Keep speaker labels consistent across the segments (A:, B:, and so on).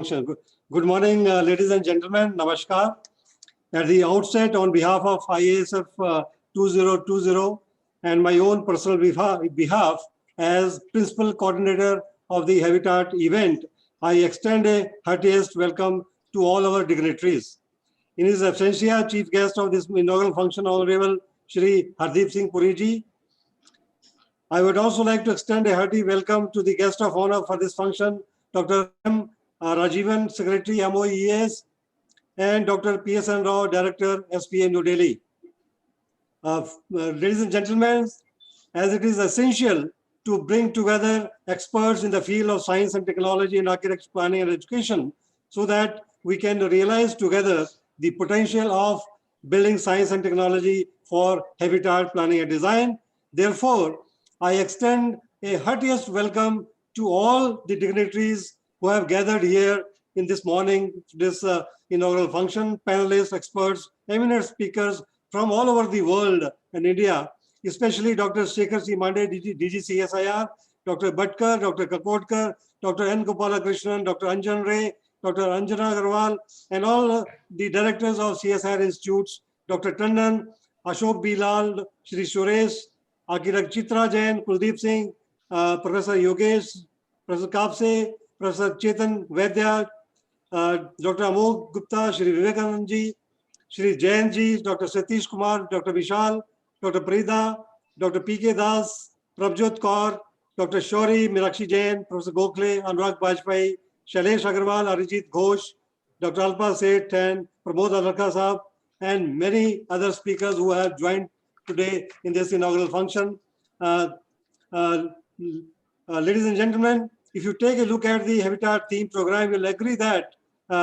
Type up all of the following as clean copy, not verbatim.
A: Good morning, ladies and gentlemen. Namaskar. At the outset, on behalf of IASF 2020 and my own personal behalf as Principal Coordinator of the Habitat event, I extend a heartiest welcome to all our dignitaries. In his absentia, Chief Guest of this inaugural function, Honorable Shri Hardeep Singh Puri ji. I would also like to extend a hearty welcome to the guest of honor for this function, Dr. M. Rajivan, Secretary, MOES, and Dr. PSN Rao, Director, SPA, New Delhi. Ladies and gentlemen, as it is essential to bring together experts in the field of science and technology in architecture, planning, and education so that we can realize together the potential of building science and technology for habitat planning and design. Therefore, I extend a heartiest welcome to all the dignitaries who have gathered here in this morning, this inaugural function, panelists, experts, eminent speakers from all over the world and India, especially Dr. Shekhar C. Mande, DG CSIR, Dr. Bhatkar, Dr. Kapotkar, Dr. N. Gopalakrishnan, Dr. Anjan Ray, Dr. Anjana Agarwal, and all the directors of CSIR institutes, Dr. Tandon, Ashok Bilal, Shri Suresh, Architect Chitra Jain, Kuldeep Singh, Professor Yogesh, Professor Kapse, Professor Chetan Vaidya, Dr. Amol Gupta, Shri Vivekanand ji, Shri Jain ji, Dr. Satish Kumar, Dr. Vishal, Dr. Prida, Dr. P.K. Das, Prabjot Kaur, Dr. Shori, Mirakshi Jain, Professor Gokhale, Anurag Bajpai, Shailesh Agarwal, Arijit Ghosh, Dr. Alpa Seth, and Pramod Alarka Sahab, and many other speakers who have joined today in this inaugural function. Ladies and gentlemen, if you take a look at the Habitat theme program, you'll agree that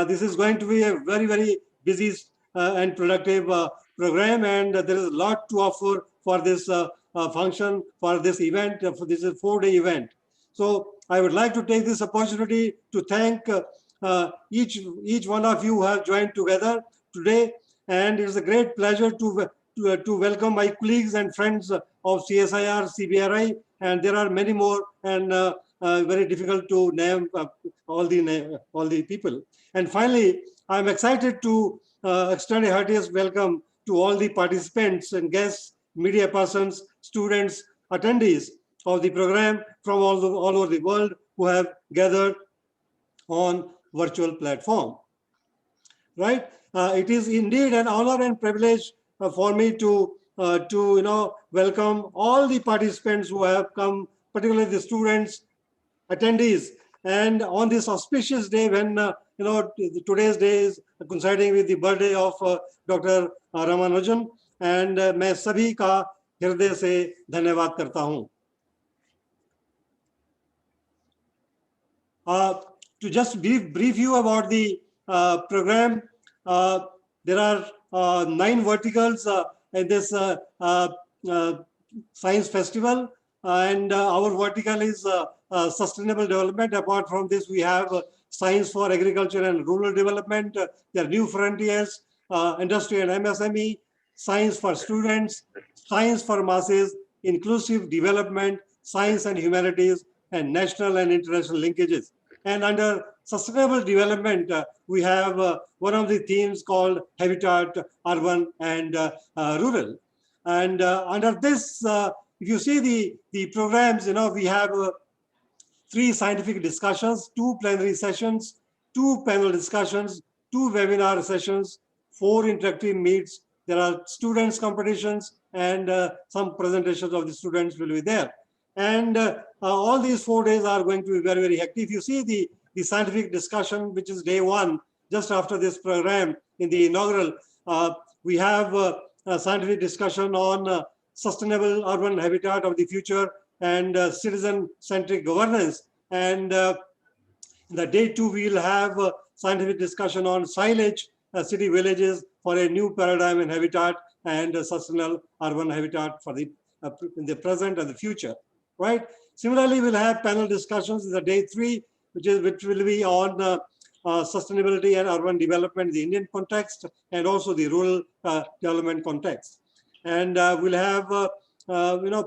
A: this is going to be a very, very busy and productive program, and there is a lot to offer for this function, for this event, for this 4-day event. So I would like to take this opportunity to thank each one of you who have joined together today, and it's a great pleasure to welcome my colleagues and friends of CSIR, CBRI, and there are many more, and very difficult to name all the people. And finally, I'm excited to extend a heartiest welcome to all the participants and guests, media persons, students, attendees of the program from all over the world who have gathered on virtual platform. Right? It is indeed an honor and privilege for me to welcome all the participants who have come, particularly the students, attendees, and on this auspicious day when today's day is coinciding with the birthday of Dr. Ramanujan, and मैं सभी का हृदय से धन्यवाद करता हूँ. To just brief you about the program, there are 9 verticals in this science festival, and our vertical is sustainable development. Apart from this, we have science for agriculture and rural development, there are new frontiers, industry and MSME, science for students, science for masses, inclusive development, science and humanities, and national and international linkages. And under sustainable development, we have one of the themes called habitat, urban, and rural. And under this, if you see the programs, we have 3 scientific discussions, 2 plenary sessions, 2 panel discussions, 2 webinar sessions, 4 interactive meets. There are students competitions, and some presentations of the students will be there. And all these 4 days are going to be very, very hectic. If you see the scientific discussion, which is day 1, just after this program in the inaugural, we have a scientific discussion on sustainable urban habitat of the future and citizen-centric governance. And the day 2, we will have a scientific discussion on silage, city villages for a new paradigm in habitat and sustainable urban habitat for in the present and the future. Right. Similarly, we'll have panel discussions in the day 3, which will be on sustainability and urban development in the Indian context and also the rural development context. And we'll have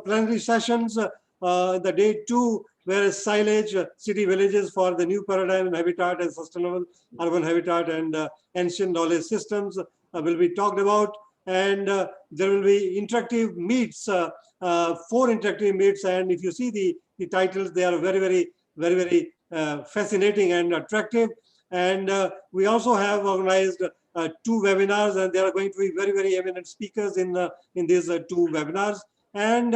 A: plenary sessions. The day 2 whereas silage, city villages for the new paradigm in habitat and sustainable urban habitat, and ancient knowledge systems will be talked about. And there will be interactive meets, 4 interactive meets. And if you see the titles, they are very fascinating and attractive. And we also have organized 2 webinars, and there are going to be very eminent speakers in these 2 webinars. And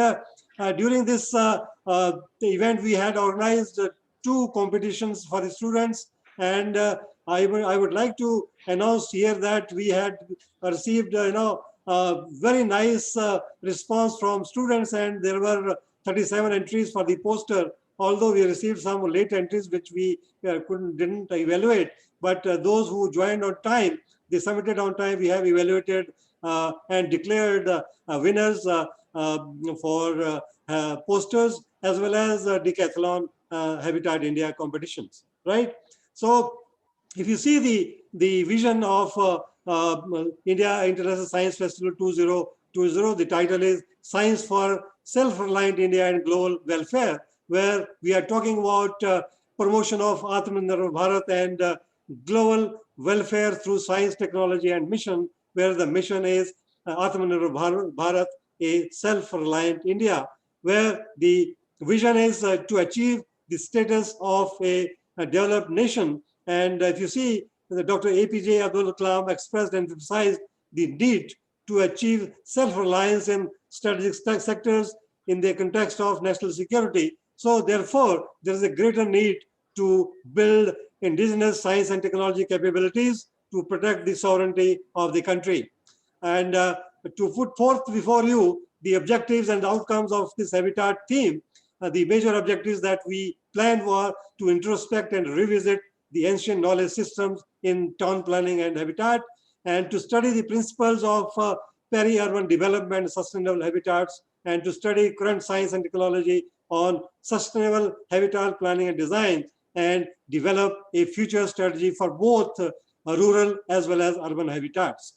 A: during this the event, we had organized 2 competitions for the students. And I would like to announce here that we had received very nice response from students, and there were 37 entries for the poster, although we received some late entries which we didn't evaluate. But those who joined on time, they submitted on time, we have evaluated and declared winners for posters, as well as decathlon Habitat India competitions, right? So if you see the vision of India International Science Festival 2020, the title is Science for Self-Reliant India and Global Welfare, where we are talking about promotion of Atmanirbhar Bharat and global welfare through science, technology, and mission, where the mission is Atmanirbhar Bharat, a self-reliant India, where the vision is to achieve the status of a developed nation. And if you see, Dr. APJ Abdul Kalam expressed and emphasized the need to achieve self-reliance in strategic sectors in the context of national security. So therefore, there is a greater need to build indigenous science and technology capabilities to protect the sovereignty of the country. And to put forth before you the objectives and outcomes of this habitat theme, the major objectives that we planned were to introspect and revisit the ancient knowledge systems in town planning and habitat, and to study the principles of peri-urban development, sustainable habitats, and to study current science and technology on sustainable habitat planning and design, and develop a future strategy for both rural as well as urban habitats.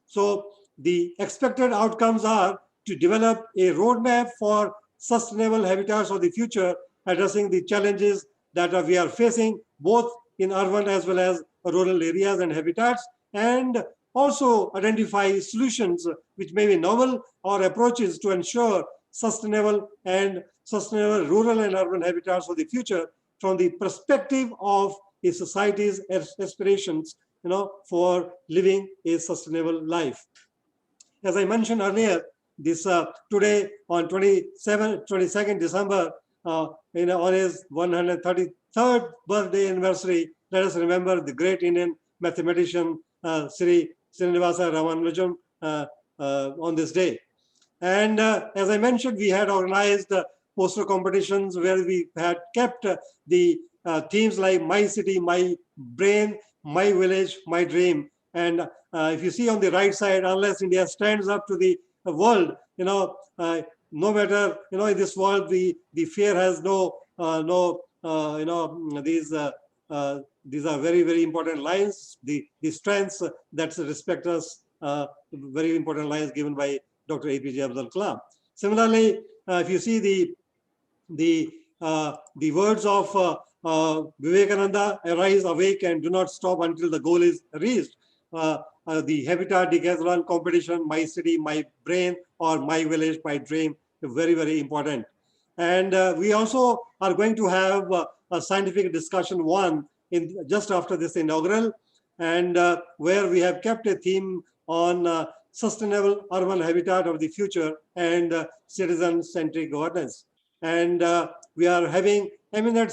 A: So the expected outcomes are to develop a roadmap for sustainable habitats of the future, addressing the challenges that we are facing both in urban as well as rural areas and habitats, and also identify solutions which may be novel or approaches to ensure sustainable rural and urban habitats for the future from the perspective of a society's aspirations, for living a sustainable life. As I mentioned earlier, this today on 22nd December, on his 133rd birthday anniversary, let us remember the great Indian mathematician Sri Srinivasa Ramanujan on this day. And as I mentioned, we had organized poster competitions where we had kept the themes like My City, My Brain, My Village, My Dream. And if you see on the right side, unless India stands up to the world, no matter, in this world, the fear has these are very important lines. The strengths that respect us, very important lines given by Dr. APJ Abdul Kalam. Similarly, if you see the words of Vivekananda, arise, awake, and do not stop until the goal is reached. The Habitat Decathlon competition, My City, My Brain, or My Village, My Dream, very important. And we also are going to have a scientific discussion one just after this inaugural, and where we have kept a theme on sustainable urban habitat of the future and citizen-centric governance. And we are having eminent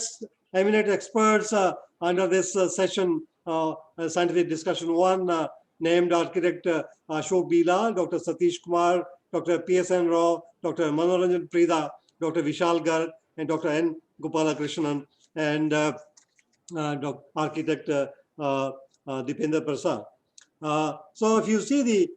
A: experts under this session, scientific discussion one, named architect Ashok Bilal, Dr. Satish Kumar, Dr. PSN Rao, Dr. Manoranjan Prida, Dr. Vishal Garg, and Dr. N. Gopalakrishnan, and architect Dipender Prasad. So if you see the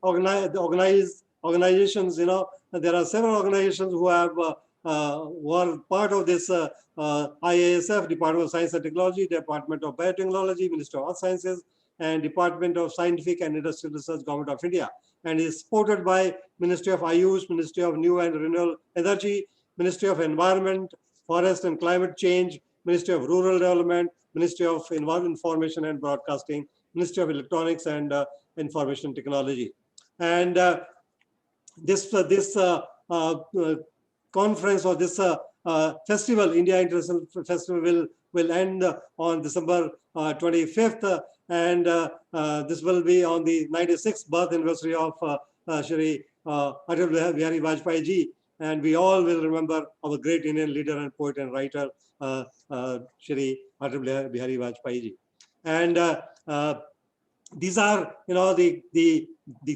A: organizations, there are several organizations who have were part of this IASF, Department of Science and Technology, Department of Biotechnology, Ministry of Earth Sciences, and Department of Scientific and Industrial Research, Government of India, and is supported by Ministry of Ayush, Ministry of New and Renewable Energy, Ministry of Environment, Forest and Climate Change, Ministry of Rural Development, Ministry of Information and Broadcasting, Ministry of Electronics and Information Technology. And this conference or this festival, India International Festival, will end on December 25th, and this will be on the 96th birth anniversary of Shri Atal Bihari Vajpayee ji, and we all will remember our great Indian leader and poet and writer, Shri Atal Bihari Vajpayee ji. And these are, the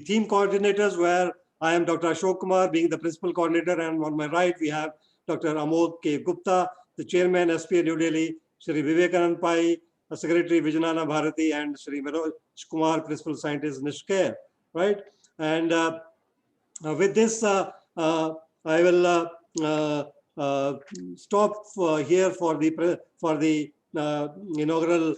A: theme coordinators, where I am Dr. Ashok Kumar, being the principal coordinator, and on my right we have Dr. Amod K. Gupta, the chairman, SPA New Delhi, Shri Vivekanand Pai, Secretary Vijanana Bharati, and Shri Manoj Kumar, principal scientist, Nishkare, right? And with this, I will stop here for the inaugural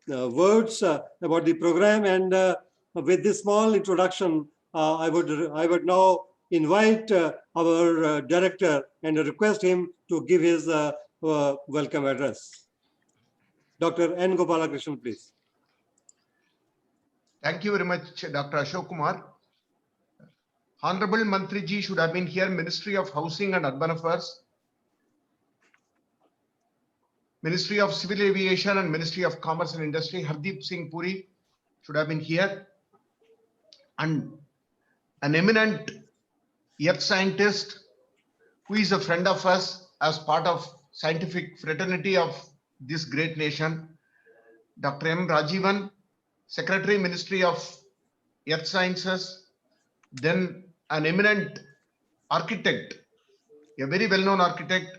A: words about the program. And with this small introduction, I would now invite our director and request him to give his welcome address. Dr. N. Gopalakrishnan, please.
B: Thank you very much, Dr. Ashok Kumar. Honorable Mantri ji should have been here, Ministry of Housing and Urban Affairs, Ministry of Civil Aviation and Ministry of Commerce and Industry, Hardeep Singh Puri should have been here, and an eminent earth scientist who is a friend of us as part of scientific fraternity of this great nation, Dr. M. Rajivan, Secretary, Ministry of Earth Sciences, then an eminent architect, a very well-known architect,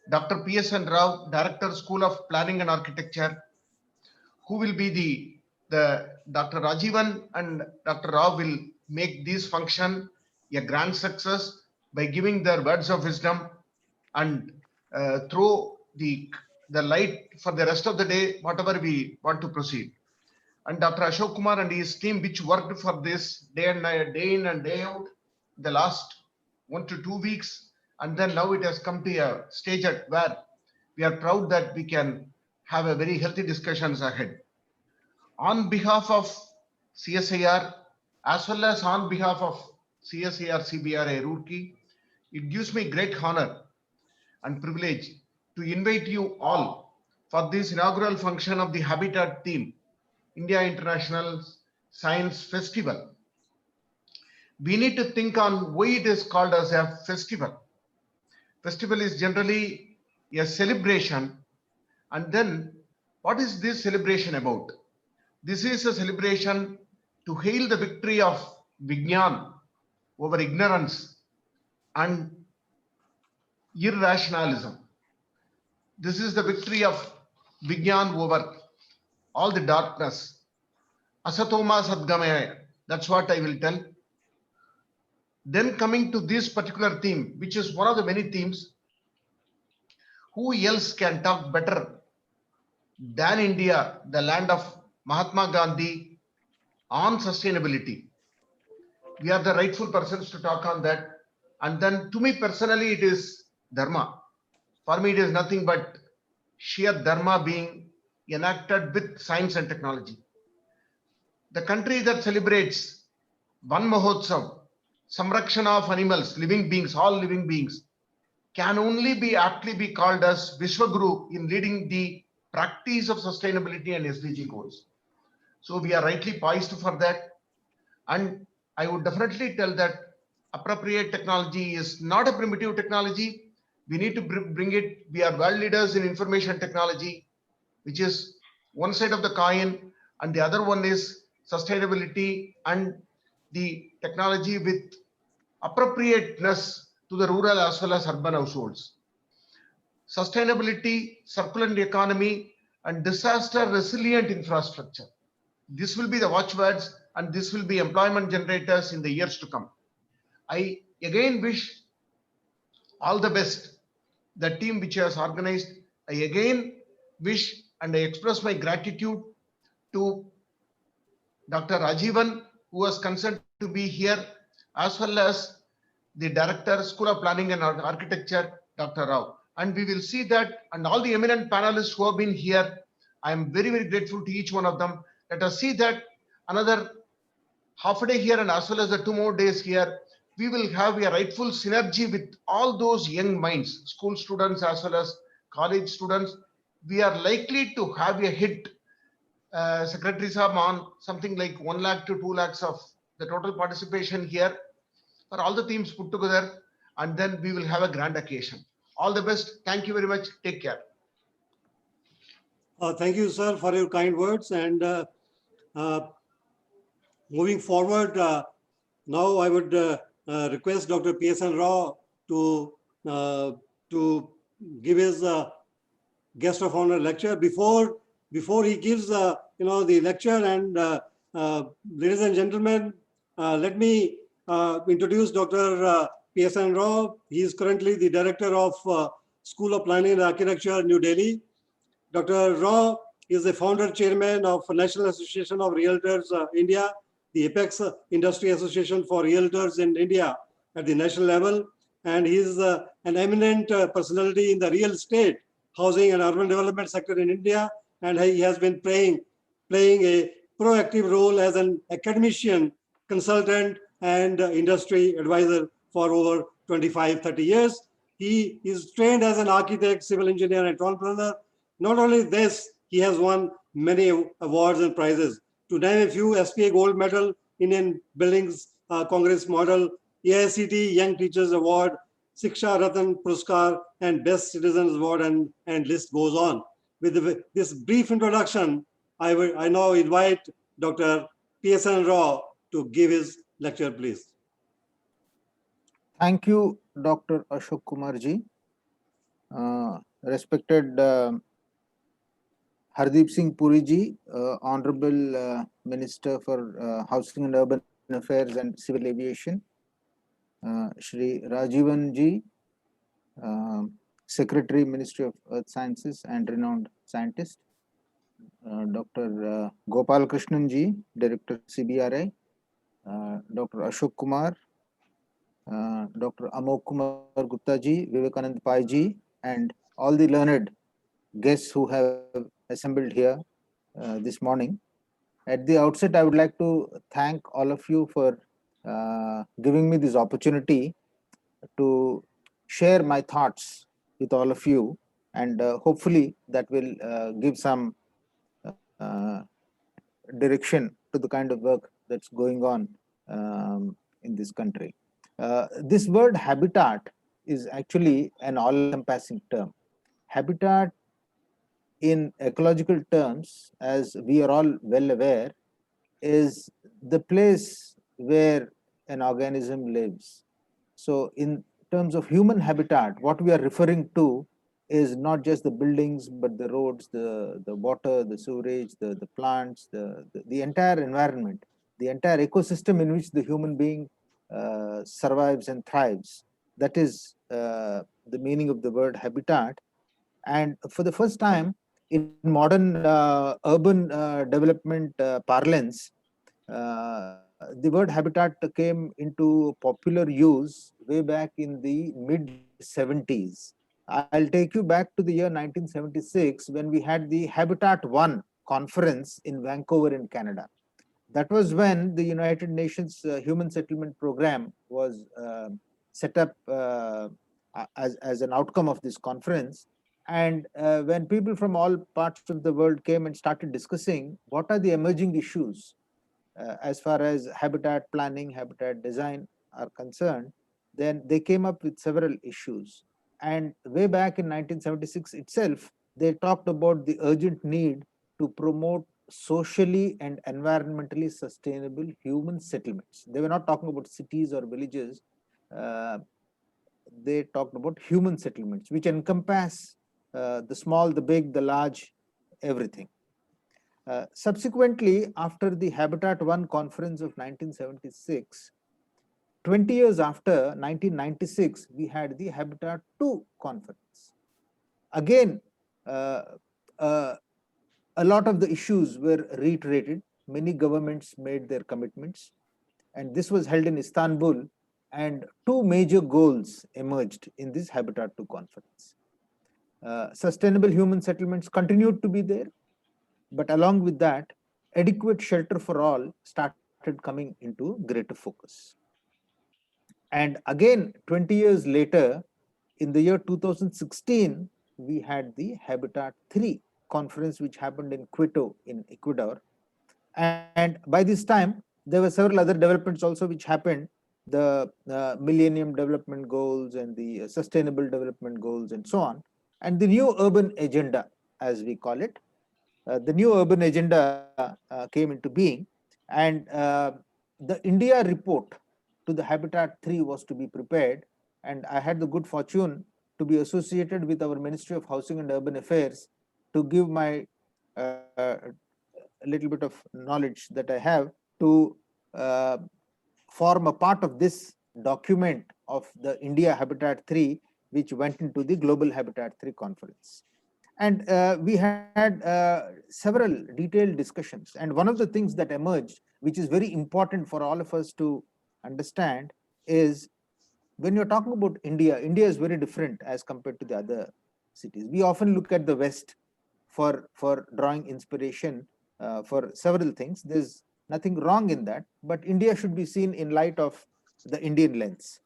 B: Dr. P.S.N. Rao, Director, School of Planning and Architecture, who will be the Dr. Rajivan and Dr. Rao will make this function a grand success by giving their words of wisdom and throw the light for the rest of the day, whatever we want to proceed. And Dr. Ashok Kumar and his team, which worked for this day and night, day in and day out, the last 1 to 2 weeks, and then now it has come to a stage at where we are proud that we can have a very healthy discussions ahead. On behalf of CSIR, as well as on behalf of CSIR CBRA Roorkee, it gives me great honor and privilege to invite you all for this inaugural function of the Habitat theme, India International Science Festival. We need to think on why it is called as a festival. Festival is generally a celebration, and then what is this celebration about? This is a celebration to hail the victory of Vigyan over ignorance and irrationalism. This is the victory of Vigyan over all the darkness. Asatoma Sadgamaya, that's what I will tell. Then coming to this particular theme, which is one of the many themes, who else can talk better than India, the land of Mahatma Gandhi, on sustainability? We are the rightful persons to talk on that. And then to me personally, it is Dharma. For me, it is nothing but sheer Dharma being enacted with science and technology. The country that celebrates Van Mahotsav, Samrakshana of animals, living beings, all living beings, can only be aptly be called as Vishwaguru in leading the practice of sustainability and SDG goals. So we are rightly poised for that. And I would definitely tell that appropriate technology is not a primitive technology. We need to bring it. We are world leaders in information technology, which is one side of the coin, and the other one is sustainability and the technology with appropriateness to the rural as well as urban households. Sustainability, circular economy, and disaster resilient infrastructure. This will be the watchwords, and this will be employment generators in the years to come. I again wish all the best, the team which has organized. I again wish and I express my gratitude to Dr. Rajivan, who has consented to be here, as well as the Director, School of Planning and Architecture, Dr. Rao. and we will see that, and all the eminent panelists who have been here, I am very, very grateful to each one of them. Let us see that another half a day here and as well as the 2 more days here, we will have a rightful synergy with all those young minds, school students as well as college students. We are likely to have a hit, Secretary Saab, on something like 1 lakh to 2 lakhs of the total participation here for all the teams put together, and then we will have a grand occasion. All the best. Thank you very much. Take care.
A: Thank you, sir, for your kind words. And uh, moving forward, now I would request Dr. PSN Rao uh, to give his guest of honor lecture. Before he gives the lecture, and ladies and gentlemen, let me introduce Dr. PSN Rao. He is currently the director of School of Planning and Architecture, New Delhi. Dr. Rao is the founder chairman of National Association of Realtors India, the Apex Industry Association for Realtors in India at the national level, and he is an eminent personality in the real estate, housing and urban development sector in India, and he has been playing a proactive role as an academician, consultant, and industry advisor for over 25-30 years. He is trained as an architect, civil engineer, and entrepreneur. Not only this, he has won many awards and prizes. To name a few: SPA Gold Medal, Indian Buildings Congress Model, AICT Young Teachers Award, Shiksha Ratan Puruskar, and Best Citizens Award, and list goes on. With this brief introduction, I now invite Dr. PSN Rao to give his lecture, please.
C: Thank you, Dr. Ashok Kumar ji. Respected Hardeep Singh Puri ji, Honorable Minister for Housing and Urban Affairs and Civil Aviation, Shri Rajivan ji, Secretary, Ministry of Earth Sciences and renowned scientist, Dr. Gopal Krishnan ji, Director CBRI, Dr. Ashok Kumar, Dr. Amok Kumar Gupta ji, Vivekanand Pai ji, and all the learned guests who have assembled here this morning. At the outset, I would like to thank all of you for giving me this opportunity to share my thoughts with all of you, and hopefully that will give some direction to the kind of work that's going on in this country. This word habitat is actually an all-encompassing term. Habitat in ecological terms, as we are all well aware, is the place where an organism lives. So in terms of human habitat, what we are referring to is not just the buildings, but the roads, the water, the sewerage, the plants, the entire environment, the entire ecosystem in which the human being survives and thrives. That is the meaning of the word habitat. And for the first time in modern urban development parlance, the word habitat came into popular use way back in the mid 70s. I'll take you back to the year 1976 when we had the Habitat 1 conference in Vancouver in Canada. That was when the United Nations Human Settlement Program was set up as an outcome of this conference. And when people from all parts of the world came and started discussing what are the emerging issues as far as habitat planning, habitat design are concerned, then they came up with several issues. And way back in 1976 itself, they talked about the urgent need to promote socially and environmentally sustainable human settlements. They were not talking about cities or villages. They talked about human settlements, which encompass the small, the big, the large, everything. Subsequently, after the Habitat 1 conference of 1976, 20 years after, 1996, we had the Habitat 2 conference. Again, a lot of the issues were reiterated. Many governments made their commitments, and this was held in Istanbul, and two major goals emerged in this Habitat 2 conference. Sustainable human settlements continued to be there, but along with that, adequate shelter for all started coming into greater focus. And again, 20 years later, in the year 2016, we had the Habitat 3 conference, which happened in Quito in Ecuador. And by this time, there were several other developments also which happened, the Millennium Development Goals and the Sustainable Development Goals and so on. And the new urban agenda, as we call it, the new urban agenda came into being. And the India report to the Habitat 3 was to be prepared. And I had the good fortune to be associated with our Ministry of Housing and Urban Affairs to give my a little bit of knowledge that I have to form a part of this document of the India Habitat 3, which went into the Global Habitat 3 conference. And we had several detailed discussions. And one of the things that emerged, which is very important for all of us to understand, is when you're talking about India, India is very different as compared to the other cities. We often look at the West for drawing inspiration for several things. There's nothing wrong in that, but India should be seen in light of the Indian lens.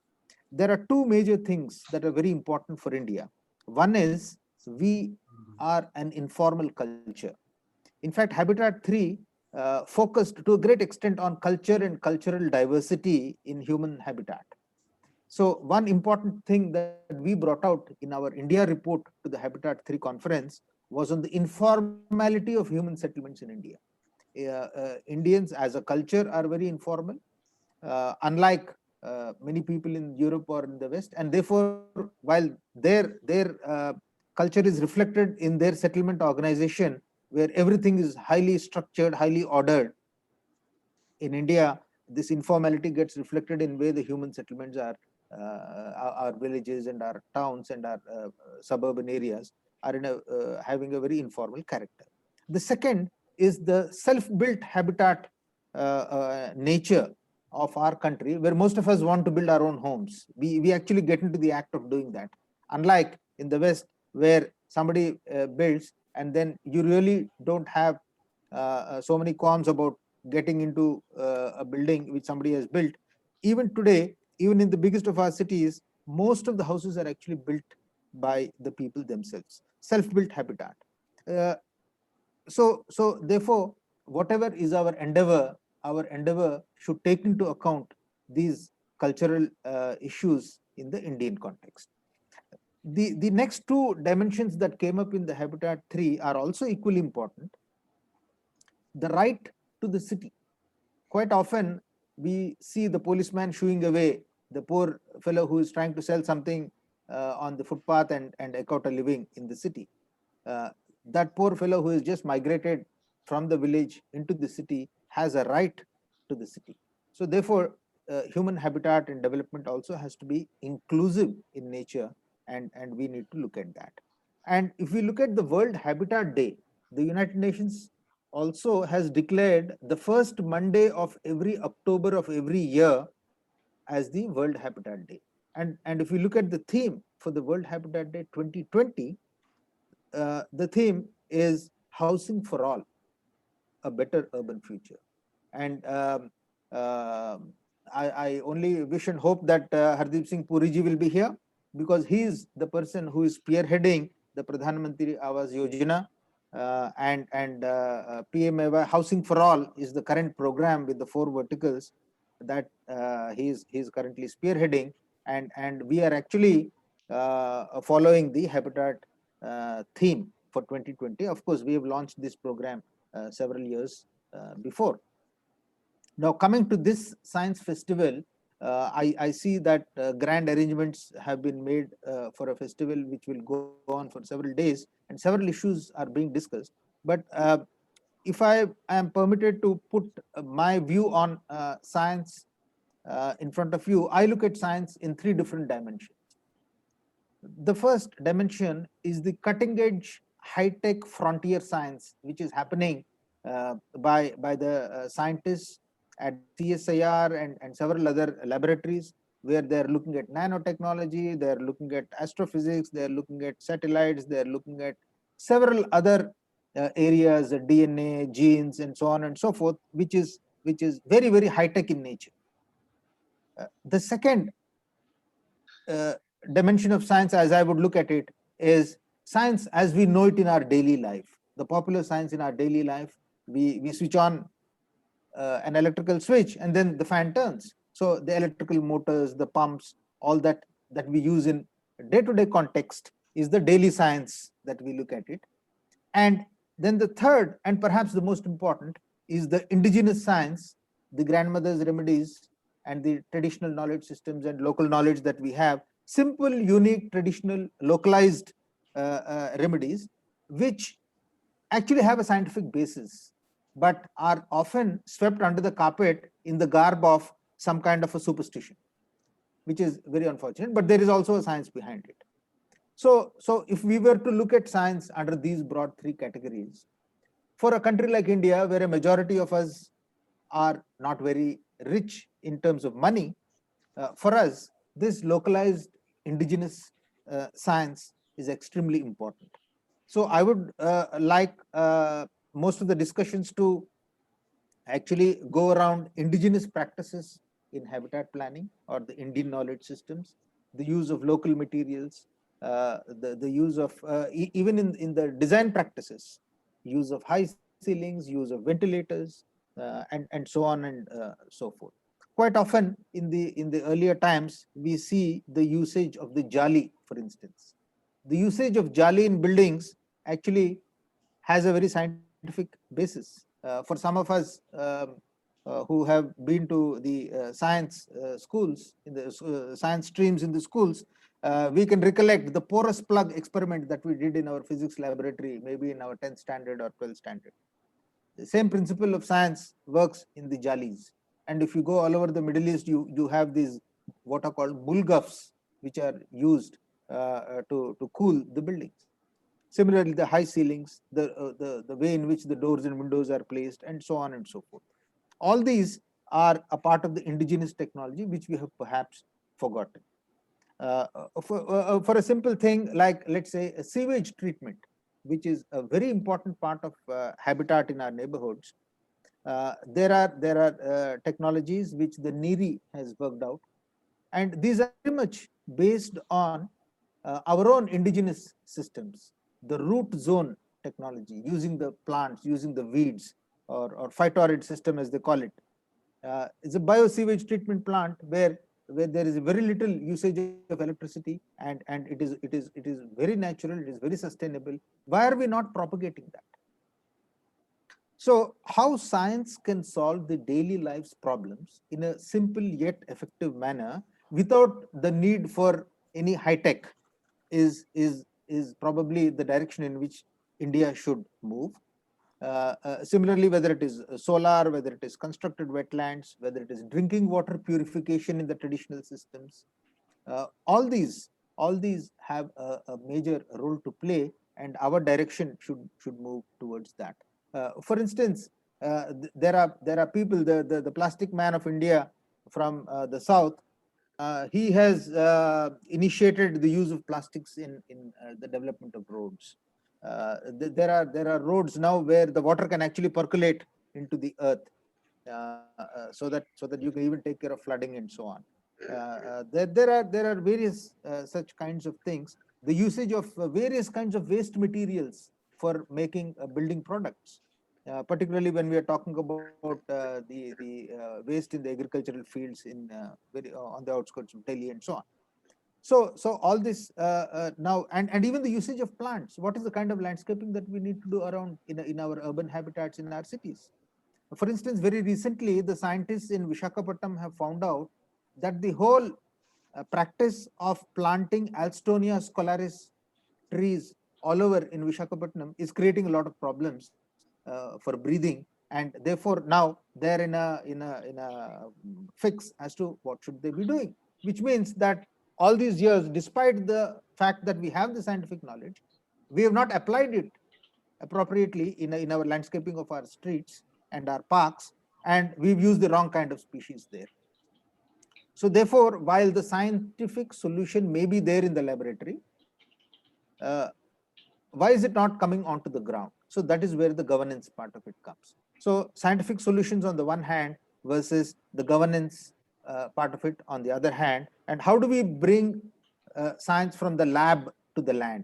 C: There are two major things that are very important for India. One is we are an informal culture. In fact, Habitat 3 focused to a great extent on culture and cultural diversity in human habitat. So one important thing that we brought out in our India report to the Habitat 3 conference was on the informality of human settlements in India. Indians as a culture are very informal, unlike many people in Europe or in the West, and therefore, while their culture is reflected in their settlement organization, where everything is highly structured, highly ordered, in India, this informality gets reflected in where the human settlements are. Our villages and our towns and our suburban areas are in having a very informal character. The second is the self-built habitat nature of our country, where most of us want to build our own homes. We actually get into the act of doing that. Unlike in the West, where somebody builds and then you really don't have so many qualms about getting into a building which somebody has built. Even today, even in the biggest of our cities, most of the houses are actually built by the people themselves, self-built habitat. So therefore, whatever is our endeavor should take into account these cultural issues in the Indian context. The next two dimensions that came up in the Habitat 3 are also equally important. The right to the city. Quite often, we see the policeman shooing away the poor fellow who is trying to sell something on the footpath and eke out a living in the city. That poor fellow who is just migrated from the village into the city has a right to the city. So therefore, human habitat and development also has to be inclusive in nature, and we need to look at that. And if we look at the World Habitat Day, the United Nations also has declared the first Monday of every October of every year as the World Habitat Day. And if you look at the theme for the World Habitat Day 2020, the theme is housing for all, a better urban future. And I only wish and hope that Hardeep Singh Puri ji will be here, because he is the person who is spearheading the Pradhan Mantri Awas Yojana, and PMAY Housing for All is the current program with the 4 verticals that he is currently spearheading, and we are actually following the habitat theme for 2020. Of course, we have launched this program several years before. Now, coming to this science festival, I see that grand arrangements have been made for a festival which will go on for several days, and several issues are being discussed. But if I am permitted to put my view on science in front of you, I look at science in 3 different dimensions. The first dimension is the cutting edge high-tech frontier science, which is happening by the scientists at CSIR and several other laboratories, where they're looking at nanotechnology, they're looking at astrophysics, they're looking at satellites, they're looking at several other areas, DNA, genes, and so on and so forth, which is very, very high tech in nature. The second dimension of science, as I would look at it, is science as we know it in our daily life. The popular science in our daily life, we switch on an electrical switch and then the fan turns. So the electrical motors, the pumps, all that we use in day-to-day context is the daily science that we look at it. And then the third, and perhaps the most important, is the indigenous science, the grandmother's remedies and the traditional knowledge systems and local knowledge that we have, simple, unique, traditional, localized remedies, which actually have a scientific basis, but are often swept under the carpet in the garb of some kind of a superstition, which is very unfortunate, but there is also a science behind it. So if we were to look at science under these broad three categories, for a country like India, where a majority of us are not very rich in terms of money, for us, this localized indigenous science is extremely important. So I would like most of the discussions to actually go around indigenous practices in habitat planning or the Indian knowledge systems, the use of local materials, the use of even in the design practices, use of high ceilings, use of ventilators, and so on and so forth. Quite often in the earlier times, we see the usage of the jali, for instance. The usage of jali in buildings actually has a very scientific basis. For some of us who have been to the science schools, in the science streams in the schools, we can recollect the porous plug experiment that we did in our physics laboratory, maybe in our 10th standard or 12th standard. The same principle of science works in the jalis. And if you go all over the Middle East, you have these what are called bulgafs, which are used to cool the buildings. Similarly, the high ceilings, the way in which the doors and windows are placed, and so on and so forth. All these are a part of the indigenous technology, which we have perhaps forgotten. For a simple thing like, let's say, a sewage treatment, which is a very important part of habitat in our neighborhoods, there are technologies which the NEERI has worked out, and these are very much based on our own indigenous systems. The root zone technology, using the plants, using the weeds, or phytorid system as they call it, is a bio-sewage treatment plant where there is very little usage of electricity, and it is very natural, it is very sustainable. Why are we not propagating that? So how science can solve the daily life's problems in a simple yet effective manner without the need for any high tech is probably the direction in which India should move. Similarly, whether it is solar, whether it is constructed wetlands, whether it is drinking water purification in the traditional systems, all these have a major role to play, and our direction should move towards that. For instance, there are people, the plastic man of India from the south. He has initiated the use of plastics in the development of roads. There are roads now where the water can actually percolate into the earth, so that you can even take care of flooding and so on. There are various such kinds of things. The usage of various kinds of waste materials for making building products. Particularly when we are talking about the waste in the agricultural fields in on the outskirts of Delhi and so on. So all this now, and even the usage of plants. What is the kind of landscaping that we need to do around in our urban habitats in our cities? For instance, very recently, the scientists in Visakhapatnam have found out that the whole practice of planting Alstonia scholaris trees all over in Visakhapatnam is creating a lot of problems for breathing, and therefore now they're in a fix as to what should they be doing. Which means that all these years, despite the fact that we have the scientific knowledge, we have not applied it appropriately in our landscaping of our streets and our parks, and we've used the wrong kind of species there. So therefore, while the scientific solution may be there in the laboratory, why is it not coming onto the ground? So that is where the governance part of it comes. So scientific solutions on the one hand versus the governance part of it on the other hand, and how do we bring science from the lab to the land?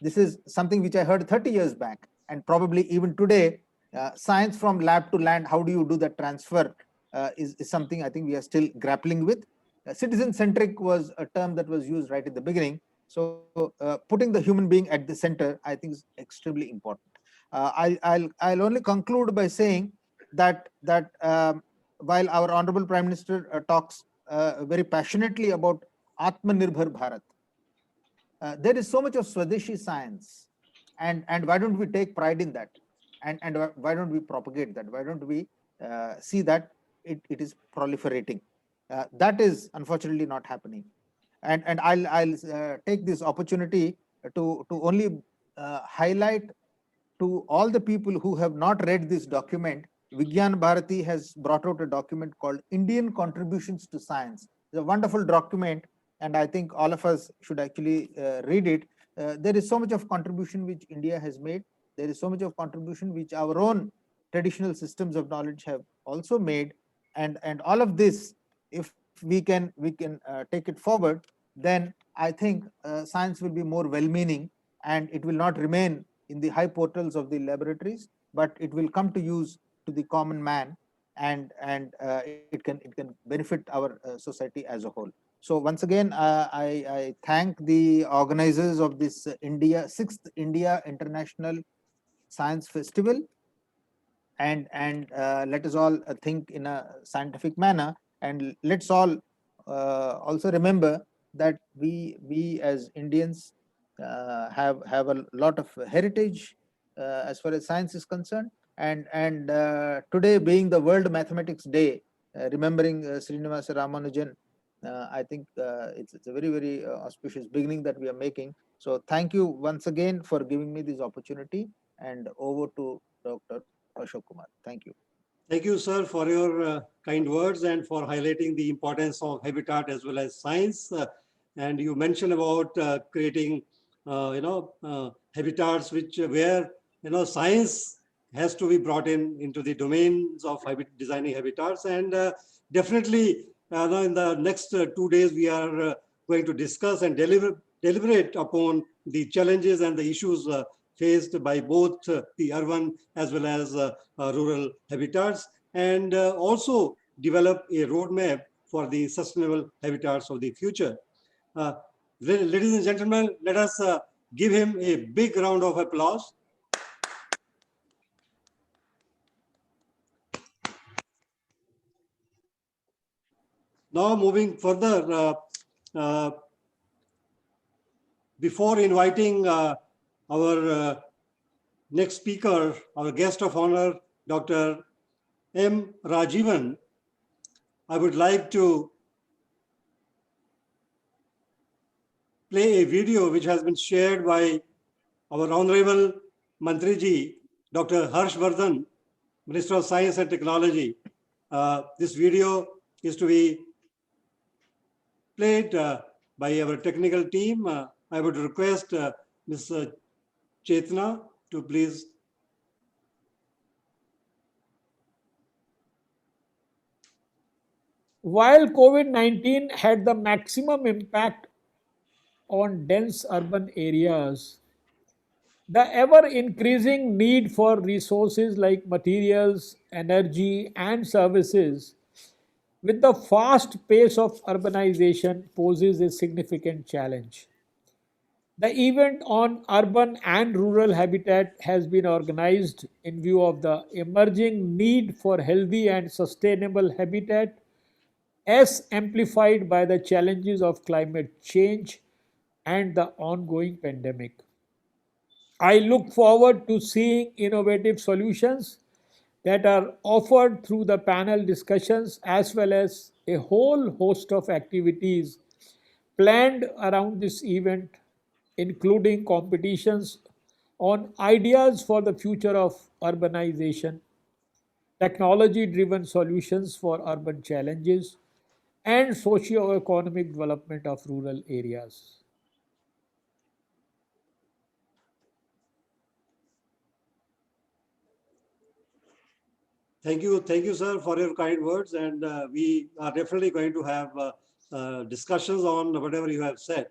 C: This is something which I heard 30 years back, and probably even today, science from lab to land, how do you do that transfer is something I think we are still grappling with. Citizen-centric was a term that was used right at the beginning. So putting the human being at the center, I think, is extremely important. I'll only conclude by saying that while our Honorable Prime Minister talks very passionately about Atmanirbhar Bharat, there is so much of Swadeshi science, and why don't we take pride in that, and why don't we propagate that? Why don't we see that it is proliferating? That is unfortunately not happening. And I'll take this opportunity to only highlight to all the people who have not read this document. Vigyan Bharati has brought out a document called Indian Contributions to Science. It's a wonderful document, and I think all of us should actually read it. There is so much of contribution which India has made. There is so much of contribution which our own traditional systems of knowledge have also made, and all of this, if we can take it forward, then I think science will be more well-meaning, and it will not remain in the high portals of the laboratories, but it will come to use to the common man, and it can benefit our society as a whole. So once again, I thank the organizers of this 6th India International Science Festival, and let us all think in a scientific manner, and let's all also remember that we as Indians have a lot of heritage as far as science is concerned, and today being the World Mathematics Day, remembering Srinivasa Ramanujan, I think it's a very auspicious beginning that we are making. So thank you once again for giving me this opportunity, and over to Dr. Ashok Kumar. Thank you.
A: Thank you, sir, for your kind words and for highlighting the importance of habitat as well as science. And you mentioned about creating, habitats where science has to be brought into the domains of designing habitats. And definitely, in the next 2 days, we are going to discuss and deliberate upon the challenges and the issues faced by both the urban as well as rural habitats, and also develop a roadmap for the sustainable habitats of the future. Ladies and gentlemen, let us give him a big round of applause. Now moving further, before inviting our next speaker, our guest of honor, Dr. M. Rajivan, I would like to play a video which has been shared by our Honorable Mantriji, Dr. Harshvardhan, Minister of Science and Technology. This video is to be played by our technical team. I would request Ms. Chetna to please.
D: While COVID-19 had the maximum impact on dense urban areas, the ever increasing need for resources like materials, energy, and services with the fast pace of urbanization poses a significant challenge. The event on urban and rural habitat has been organized in view of the emerging need for healthy and sustainable habitat, as amplified by the challenges of climate change and the ongoing pandemic. I look forward to seeing innovative solutions that are offered through the panel discussions as well as a whole host of activities planned around this event, including competitions on ideas for the future of urbanization, technology driven solutions for urban challenges, and socio-economic development of rural areas.
A: Thank you, sir, for your kind words. And we are definitely going to have discussions on whatever you have said.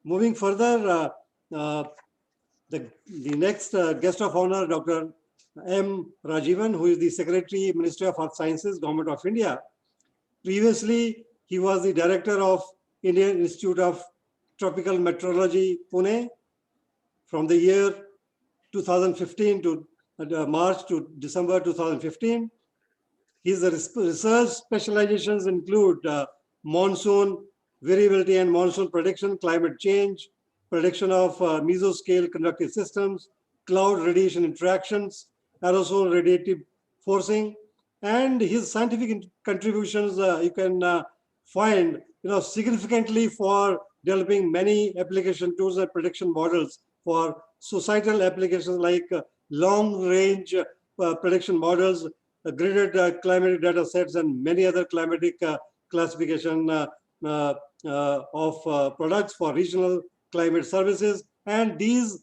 A: Moving further, the next guest of honor, Dr. M. Rajivan, who is the Secretary, Ministry of Earth Sciences, Government of India. Previously, he was the director of Indian Institute of Tropical Meteorology, Pune, from the year 2015 to March to December 2015. His research specializations include monsoon variability and monsoon prediction, climate change, prediction of mesoscale conductive systems, cloud radiation interactions, aerosol radiative forcing, and his scientific contributions you can find significantly for developing many application tools and prediction models for societal applications like long-range prediction models, gridded climatic data sets, and many other climatic classification of products for regional climate services. And these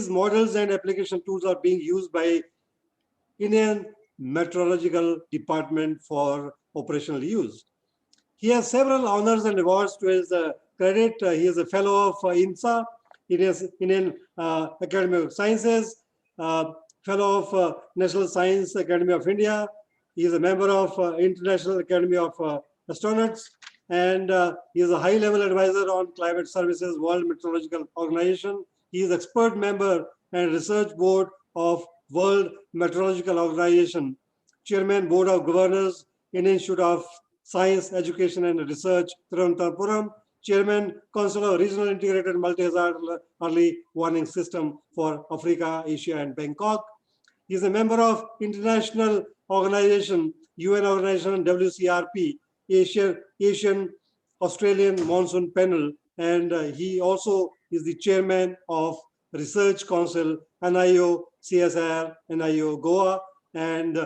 A: models and application tools are being used by Indian Meteorological Department for operational use. He has several honors and awards to his credit. He is a fellow of INSA, Indian Academy of Sciences, fellow of National Science Academy of India. He is a member of International Academy of Astronauts, and he is a high-level advisor on climate services, World Meteorological Organization. He is expert member and research board of World Meteorological Organization, Chairman, Board of Governors, Indian Institute of Science, Education and Research, Thiruvananthapuram, Chairman, Council of Regional Integrated Multi-Hazard Early Warning System for Africa, Asia, and Bangkok. He is a member of international organization, UN organization, WCRP, Asian Australian Monsoon Panel, and he also is the chairman of Research Council, NIO, CSIR, NIO, Goa, and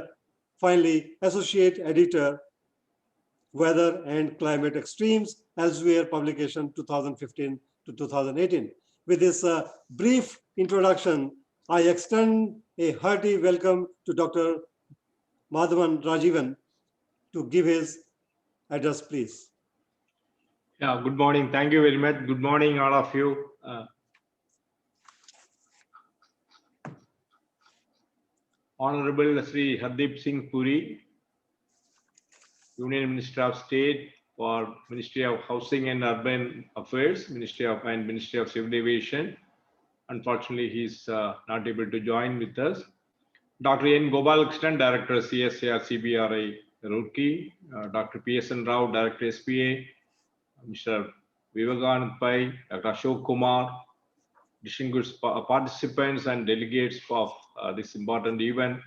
A: finally, associate editor, Weather and Climate Extremes, Elsewhere publication 2015 to 2018. With this brief introduction, I extend a hearty welcome to Dr. Madhavan Rajivan to give his address, please.
E: Yeah, good morning. Thank you very much. Good morning, all of you. Honorable Sri Hardeep Singh Puri, Union Minister of State for Ministry of Housing and Urban Affairs, Ministry of Civil Aviation. Unfortunately, he's not able to join with us. Dr. N. Gopalakrishnan, Director CSIR CBRI Roorkee, Dr. P.S.N. Rao, Director SPA, Mr. Vivekanand Pai, Dr. Ashok Kumar, distinguished participants and delegates of this important event.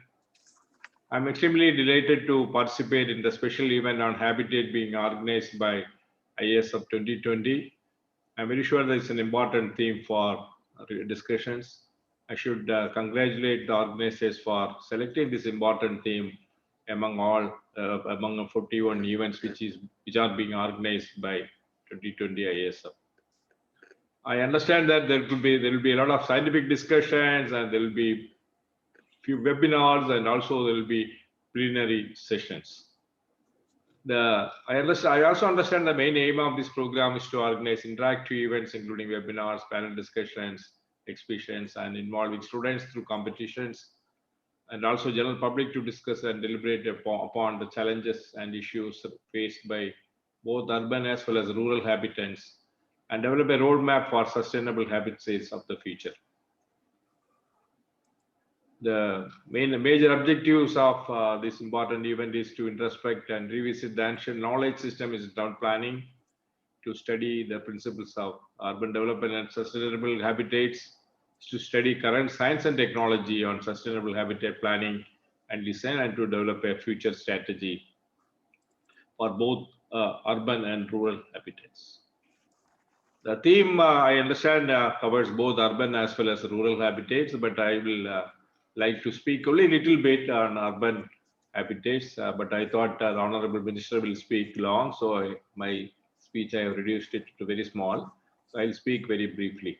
E: I'm extremely delighted to participate in the special event on habitat being organized by IASUP 2020. I'm very sure that it's an important theme for discussions. I should congratulate the organizers for selecting this important theme among all among 41 events which are being organized by 2020 IASUP. I understand that there will be a lot of scientific discussions, and there will be few webinars, and also there will be plenary sessions. I also understand the main aim of this program is to organize interactive events, including webinars, panel discussions, exhibitions, and involving students through competitions, and also general public to discuss and deliberate upon the challenges and issues faced by both urban as well as rural habitants, and develop a roadmap for sustainable habitats of the future. The major objectives of this important event is to introspect and revisit the ancient knowledge system in town planning, to study the principles of urban development and sustainable habitats, to study current science and technology on sustainable habitat planning and design, and to develop a future strategy for both urban and rural habitats. The theme, I understand, covers both urban as well as rural habitats, but I will like to speak only a little bit on urban habitats, but I thought the Honorable Minister will speak long, so my speech I have reduced it to very small. So I'll speak very briefly.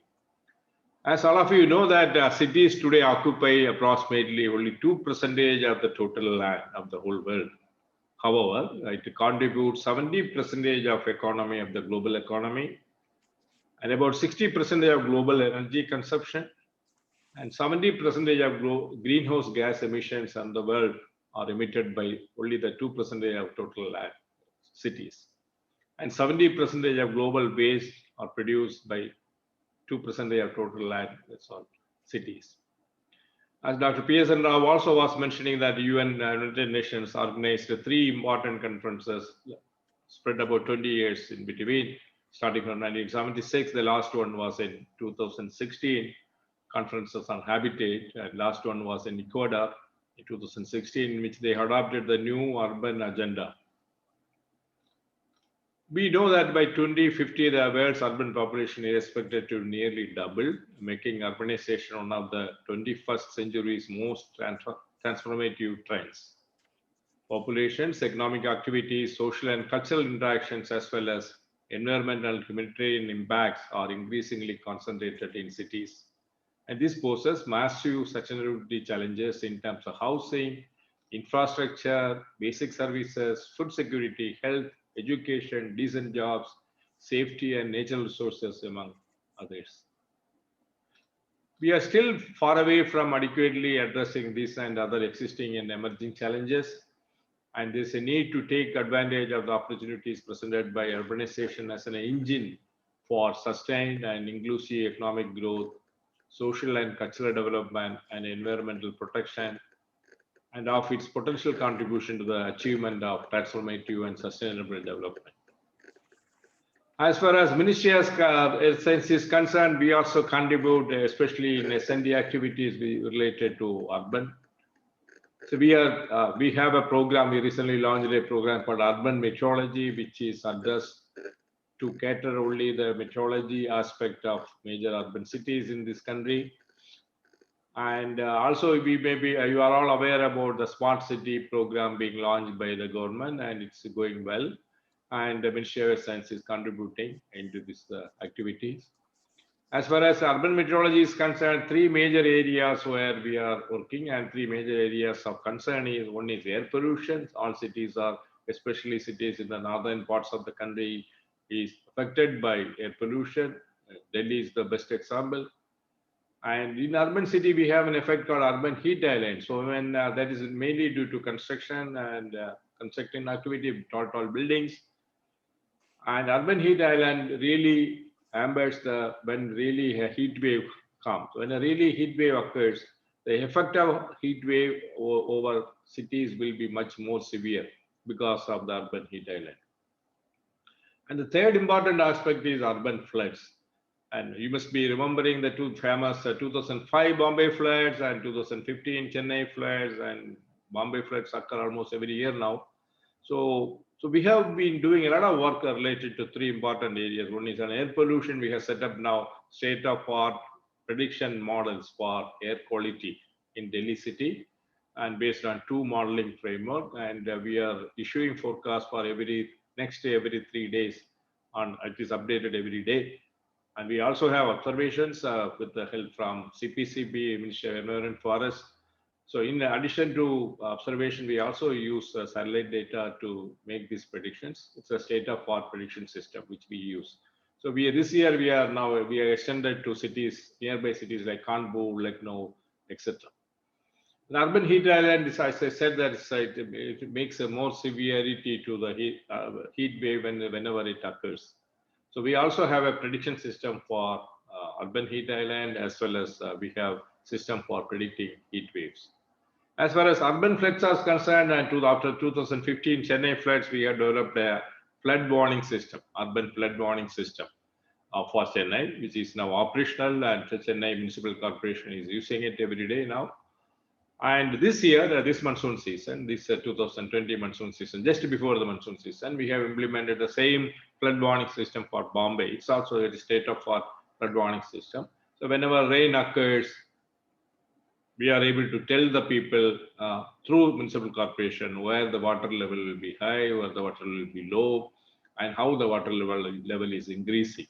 E: As all of you know that cities today occupy approximately only 2% of the total land of the whole world. However, it contributes 70% of economy of the global economy, and about 60% of global energy consumption, and 70% of greenhouse gas emissions in the world are emitted by only the 2% of total land cities. And 70% of global waste are produced by 2% of total land, that's all, cities. As Dr. P.S.N. Rao also was mentioning that UN United Nations organized 3 important conferences spread about 20 years in between, starting from 1976. The last one was in 2016, conferences on habitat, and last one was in Ecuador in 2016, in which they adopted the new urban agenda. We know that by 2050, the world's urban population is expected to nearly double, making urbanization one of the 21st century's most transformative trends. Populations, economic activities, social and cultural interactions, as well as environmental and humanitarian impacts are increasingly concentrated in cities. And this poses massive sustainability challenges in terms of housing, infrastructure, basic services, food security, health, education, decent jobs, safety, and natural resources, among others. We are still far away from adequately addressing this and other existing and emerging challenges. And there's a need to take advantage of the opportunities presented by urbanization as an engine for sustained and inclusive economic growth, social and cultural development, and environmental protection, and of its potential contribution to the achievement of transformative and sustainable development. As far as Ministry of Science is concerned, we also contribute, especially in S&D activities related to urban. So we have a program, we recently launched a program called Urban Meteorology, which is addressed to cater only the meteorology aspect of major urban cities in this country. And also, you are all aware about the Smart City program being launched by the government, and it's going well. And the Ministry of Science is contributing into these activities. As far as urban meteorology is concerned, 3 major areas where we are working, and 3 major areas of concern is: one is air pollution. All cities are, especially cities in the northern parts of the country, is affected by air pollution. Delhi is the best example. And in urban city, we have an effect called urban heat island. So when that is mainly due to construction and construction activity, tall buildings. And urban heat island really ambers when really a heat wave comes. When a really heat wave occurs, the effect of heat wave over cities will be much more severe because of the urban heat island. And the third important aspect is urban floods. And you must be remembering the 2 famous 2005 Bombay floods and 2015 Chennai floods, and Bombay floods occur almost every year now. So we have been doing a lot of work related to 3 important areas. One is on air pollution. We have set up now state-of-the-art prediction models for air quality in Delhi city, and based on 2 modeling framework. And we are issuing forecasts for every 3 days. It is updated every day. And we also have observations with the help from CPCB, Ministry of Environment and Forest. So in addition to observation, we also use satellite data to make these predictions. It's a state-of-the-art prediction system which we use. So this year we are extended to cities, nearby cities like Kanpur, Lucknow, etc. The urban heat island, as I said, that it makes a more severity to the heat wave whenever it occurs. So we also have a prediction system for urban heat island, as well as we have system for predicting heat waves. As far as urban floods are concerned, and after 2015 Chennai floods, we have developed a flood warning system, urban flood warning system for Chennai, which is now operational, and Chennai Municipal Corporation is using it every day now. And this year, this monsoon season, this 2020 monsoon season, just before the monsoon season, we have implemented the same flood warning system for Bombay. It's also a state-of-the-art flood warning system. So whenever rain occurs, we are able to tell the people through municipal corporation where the water level will be high, where the water will be low, and how the water level is increasing.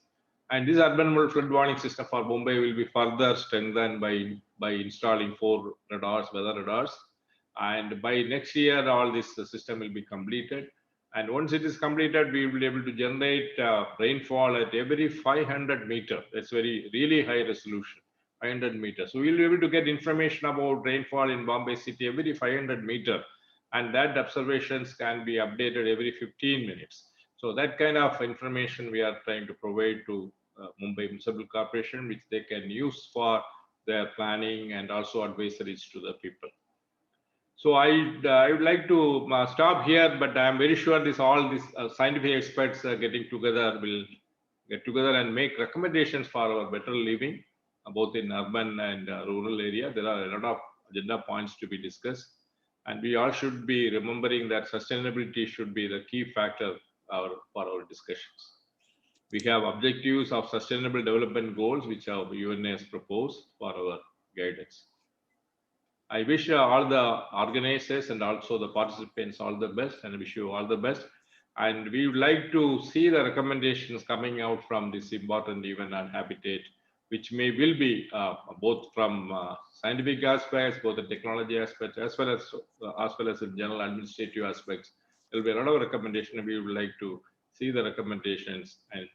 E: And this urban flood warning system for Mumbai will be further strengthened by installing 4 radars, weather radars. And by next year, all this system will be completed. And once it is completed, we will be able to generate rainfall at every 500 meter. That's really high resolution, 500 meters. So we'll be able to get information about rainfall in Bombay city every 500 meter. And that observations can be updated every 15 minutes. So that kind of information we are trying to provide to Mumbai Municipal Corporation, which they can use for their planning and also advisories to the people. So I would like to stop here, but I am very sure all these scientific experts getting together will get together and make recommendations for our better living, both in urban and rural area. There are a lot of agenda points to be discussed, and we all should be remembering that sustainability should be the key factor for our discussions. We have objectives of sustainable development goals, which our UN has proposed for our guidance. I wish all the organizers and also the participants all the best, and wish you all the best. And we would like to see the recommendations coming out from this important event on habitat, which will be both from scientific aspects, both the technology aspects, as well as in general administrative aspects. There will be a lot of recommendations. We would like to see the recommendations and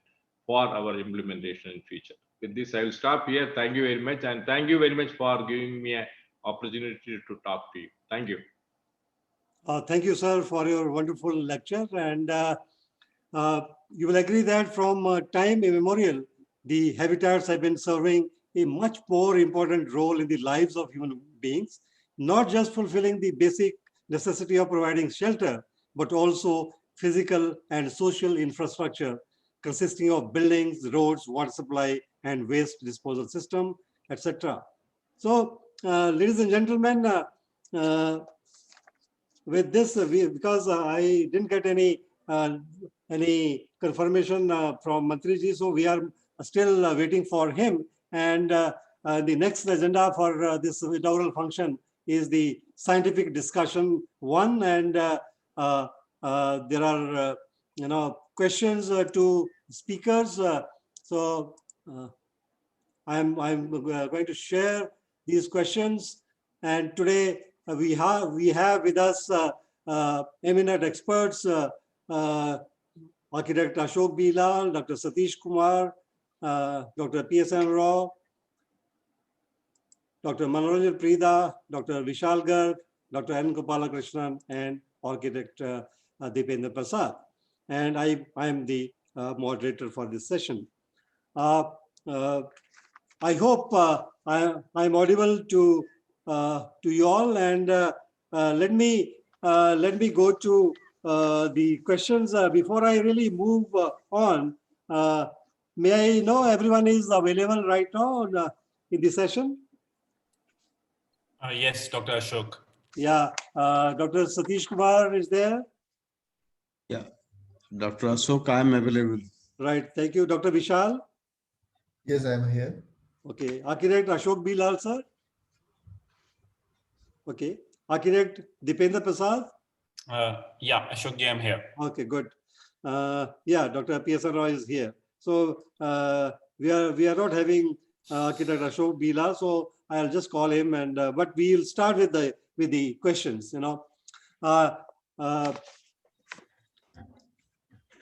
E: for our implementation in future. With this, I will stop here. Thank you very much, and thank you very much for giving me an opportunity to talk to you. Thank you.
A: Thank you, sir, for your wonderful lecture. And you will agree that from time immemorial, the habitats have been serving a much more important role in the lives of human beings, not just fulfilling the basic necessity of providing shelter, but also physical and social infrastructure consisting of buildings, roads, water supply, and waste disposal system, etc. So, ladies and gentlemen, with this, because I didn't get any confirmation from Mantriji, so we are still waiting for him. And the next agenda for this inaugural function is the scientific discussion one, and there are questions to speakers. So I'm going to share these questions, and today we have with us eminent experts, Architect Ashok B. Lal, Dr. Satish Kumar, Dr. PSN Rao, Dr. Manoranjan Prida, Dr. Vishal Garg, Dr. N. Gopalakrishnan, and Architect Dipendra Prasad. And I am the moderator for this session. I hope I'm audible to you all, and let me go to the questions before I really move on. May I know everyone is available right now in the session?
F: Yes, Dr. Ashok.
A: Yeah, Dr. Satish Kumar is there.
G: Yeah, Dr. Ashok, I am available.
A: Right, thank you. Dr. Vishal?
H: Yes, I am here.
A: Okay, Architect Ashok B. Lal, sir? Okay, Architect Dipendra Prasad?
F: Yeah, Ashok ji, I am here.
A: Okay, good. Yeah, Dr. PSN Roy is here. So we are not having Architect Ashok B. Lal, so I'll just call him, and but we'll start with the questions.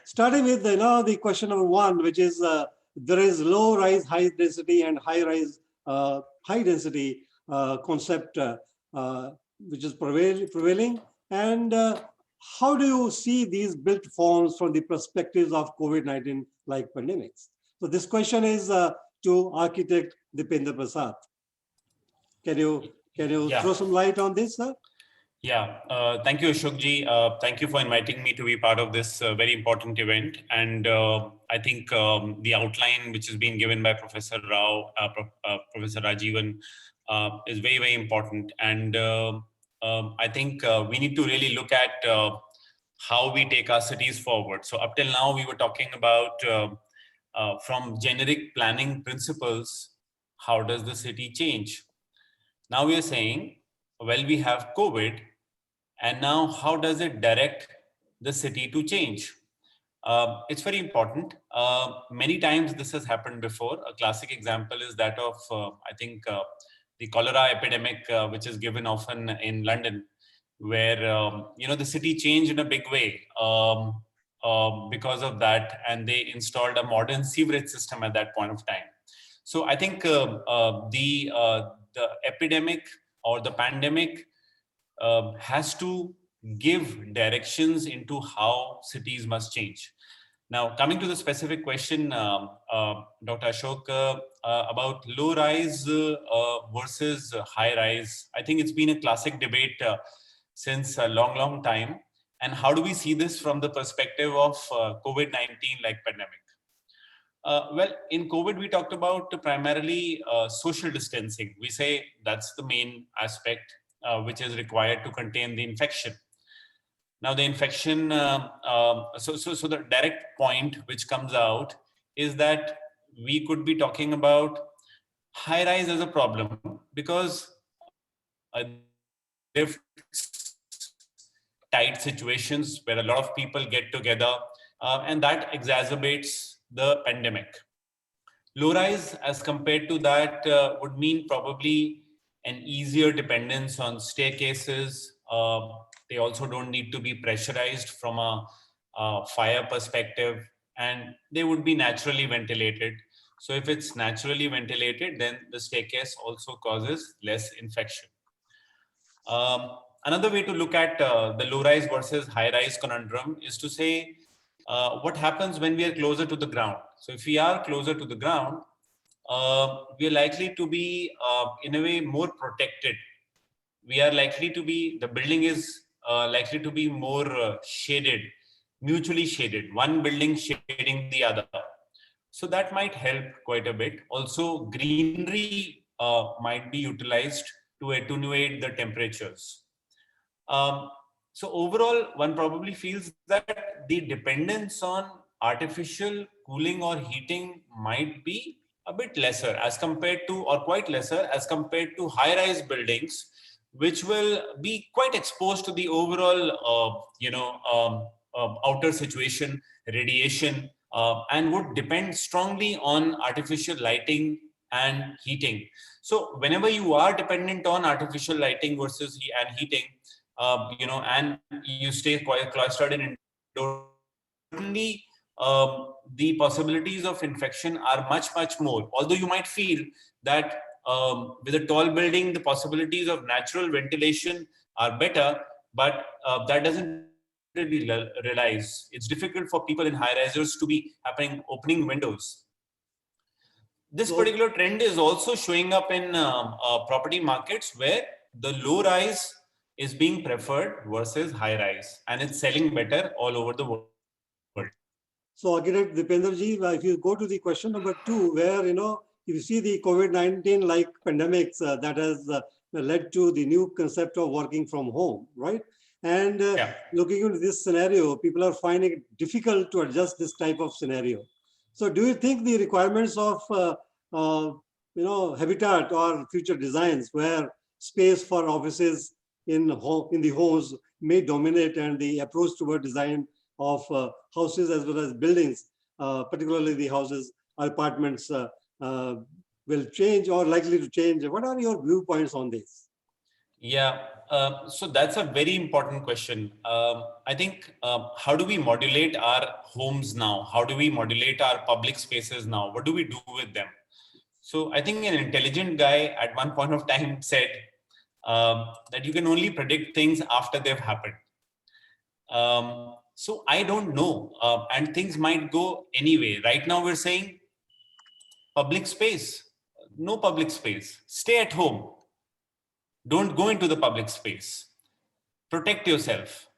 A: Starting with the question number one, which is there is low rise high density and high rise high density concept which is prevailing, and how do you see these built forms from the perspectives of COVID-19 like pandemics? So this question is to Architect Dipendra Prasad. Can you throw some light on this, sir?
F: Yeah, thank you, Ashok ji. Thank you for inviting me to be part of this very important event. And I think the outline which is being given by Professor Rao, Professor Rajivan, is very, very important. And I think we need to really look at how we take our cities forward. So up till now, we were talking about from generic planning principles, how does the city change? Now we are saying, well, we have COVID, and now how does it direct the city to change? It's very important. Many times this has happened before. A classic example is that of, I think, the cholera epidemic, which is given often in London, where the city changed in a big way because of that, and they installed a modern sewerage system at that point of time. So I think the epidemic or the pandemic has to give directions into how cities must change. Now, coming to the specific question, Dr. Ashok, about low rise versus high rise, I think it's been a classic debate since a long, long time. And how do we see this from the perspective of COVID-19 like pandemic? Well, in COVID, we talked about primarily social distancing. We say that's the main aspect which is required to contain the infection. Now, the infection, so the direct point which comes out is that we could be talking about high rise as a problem because tight situations where a lot of people get together, and that exacerbates the pandemic. Low rise as compared to that would mean probably an easier dependence on staircases. They also don't need to be pressurized from a fire perspective, and they would be naturally ventilated. So if it's naturally ventilated, then the staircase also causes less infection. Another way to look at the low rise versus high rise conundrum is to say, what happens when we are closer to the ground? So if we are closer to the ground, we are likely to be, in a way, more protected. We are likely to be, the building is likely to be more shaded, mutually shaded, one building shading the other. So that might help quite a bit. Also, greenery might be utilized to attenuate the temperatures. So overall, one probably feels that the dependence on artificial cooling or heating might be a bit lesser as compared to, or quite lesser as compared to high-rise buildings, which will be quite exposed to the overall, outer situation, radiation, and would depend strongly on artificial lighting and heating. So whenever you are dependent on artificial lighting versus and heating, and you stay quite clustered in indoor, certainly the possibilities of infection are much, much more. Although you might feel that with a tall building, the possibilities of natural ventilation are better, but that doesn't really realize. It's difficult for people in high rises to be opening windows. This particular trend is also showing up in property markets where the low rise is being preferred versus high rise, and it's selling better all over the world.
A: So again, Dipenderji, if you go to the question number 2, where, if you see the COVID-19 like pandemics that has led to the new concept of working from home, right? And looking into this scenario, people are finding it difficult to adjust this type of scenario. So do you think the requirements of, habitat or future designs where space for offices in the homes may dominate, and the approach toward design of houses as well as buildings, particularly the houses or apartments, will change or likely to change? What are your viewpoints on this?
F: Yeah, so that's a very important question. I think, how do we modulate our homes now? How do we modulate our public spaces now? What do we do with them? So I think an intelligent guy at one point of time said that you can only predict things after they've happened. So I don't know, and things might go anyway. Right now we're saying public space, no public space, stay at home. Don't go into the public space. Protect yourself.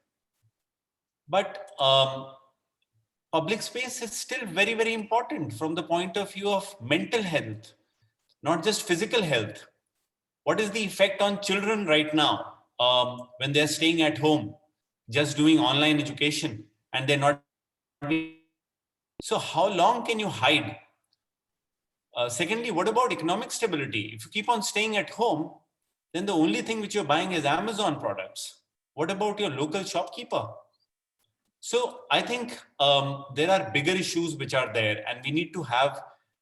F: But public space is still very, very important from the point of view of mental health, not just physical health. What is the effect on children right now when they're staying at home, just doing online education, and they're not? So how long can you hide? Secondly, what about economic stability? If you keep on staying at home, then the only thing which you're buying is Amazon products. What about your local shopkeeper? So I think there are bigger issues which are there, and we need to have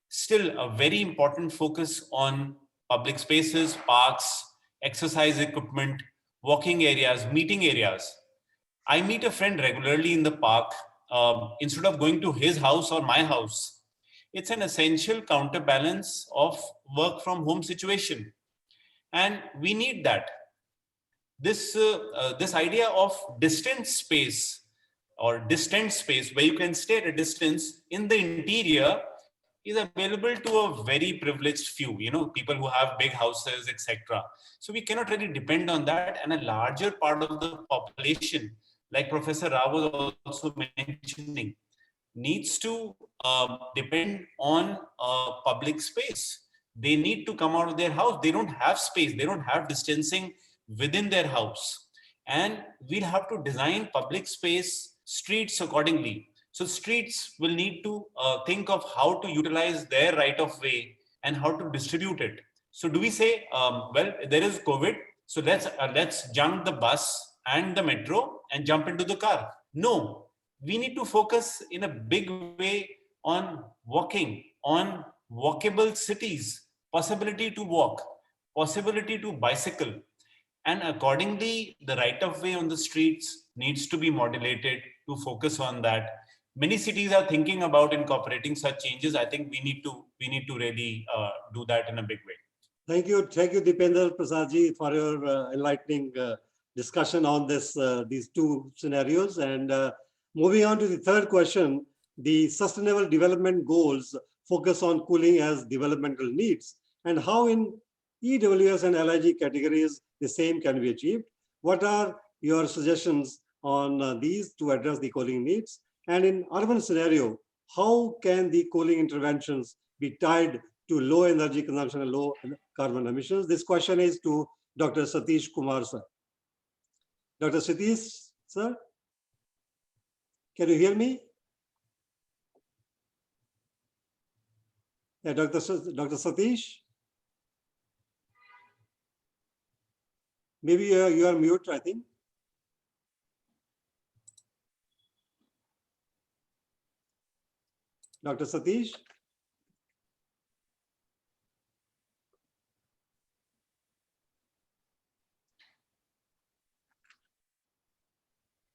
F: still a very important focus on public spaces, parks, exercise equipment, walking areas, meeting areas. I meet a friend regularly in the park. Instead of going to his house or my house, it's an essential counterbalance of work from home situation. And we need that. This idea of distant space or distant space where you can stay at a distance in the interior is available to a very privileged few, people who have big houses, etc. So we cannot really depend on that. And a larger part of the population, like Professor Rao was also mentioning, needs to depend on public space. They need to come out of their house. They don't have space. They don't have distancing within their house. And we'll have to design public space, streets accordingly. So streets will need to think of how to utilize their right of way and how to distribute it. So do we say, well, there is COVID, so let's junk the bus and the metro and jump into the car? No, we need to focus in a big way on walking, on walkable cities, possibility to walk, possibility to bicycle. And accordingly, the right of way on the streets needs to be modulated to focus on that. Many cities are thinking about incorporating such changes. I think we need to really do that in a big way.
A: Thank you, Dipender Prasadji, for your enlightening discussion on these two scenarios. And moving on to the third question, the Sustainable Development Goals focus on cooling as developmental needs, and how in EWS and LIG categories the same can be achieved. What are your suggestions on these to address the cooling needs? And in urban scenario, how can the cooling interventions be tied to low energy consumption and low carbon emissions? This question is to Dr. Satish Kumar, sir. Dr. Satish, sir, can you hear me? Yeah, Dr. Satish? Maybe you are mute, I think. Dr. Satish?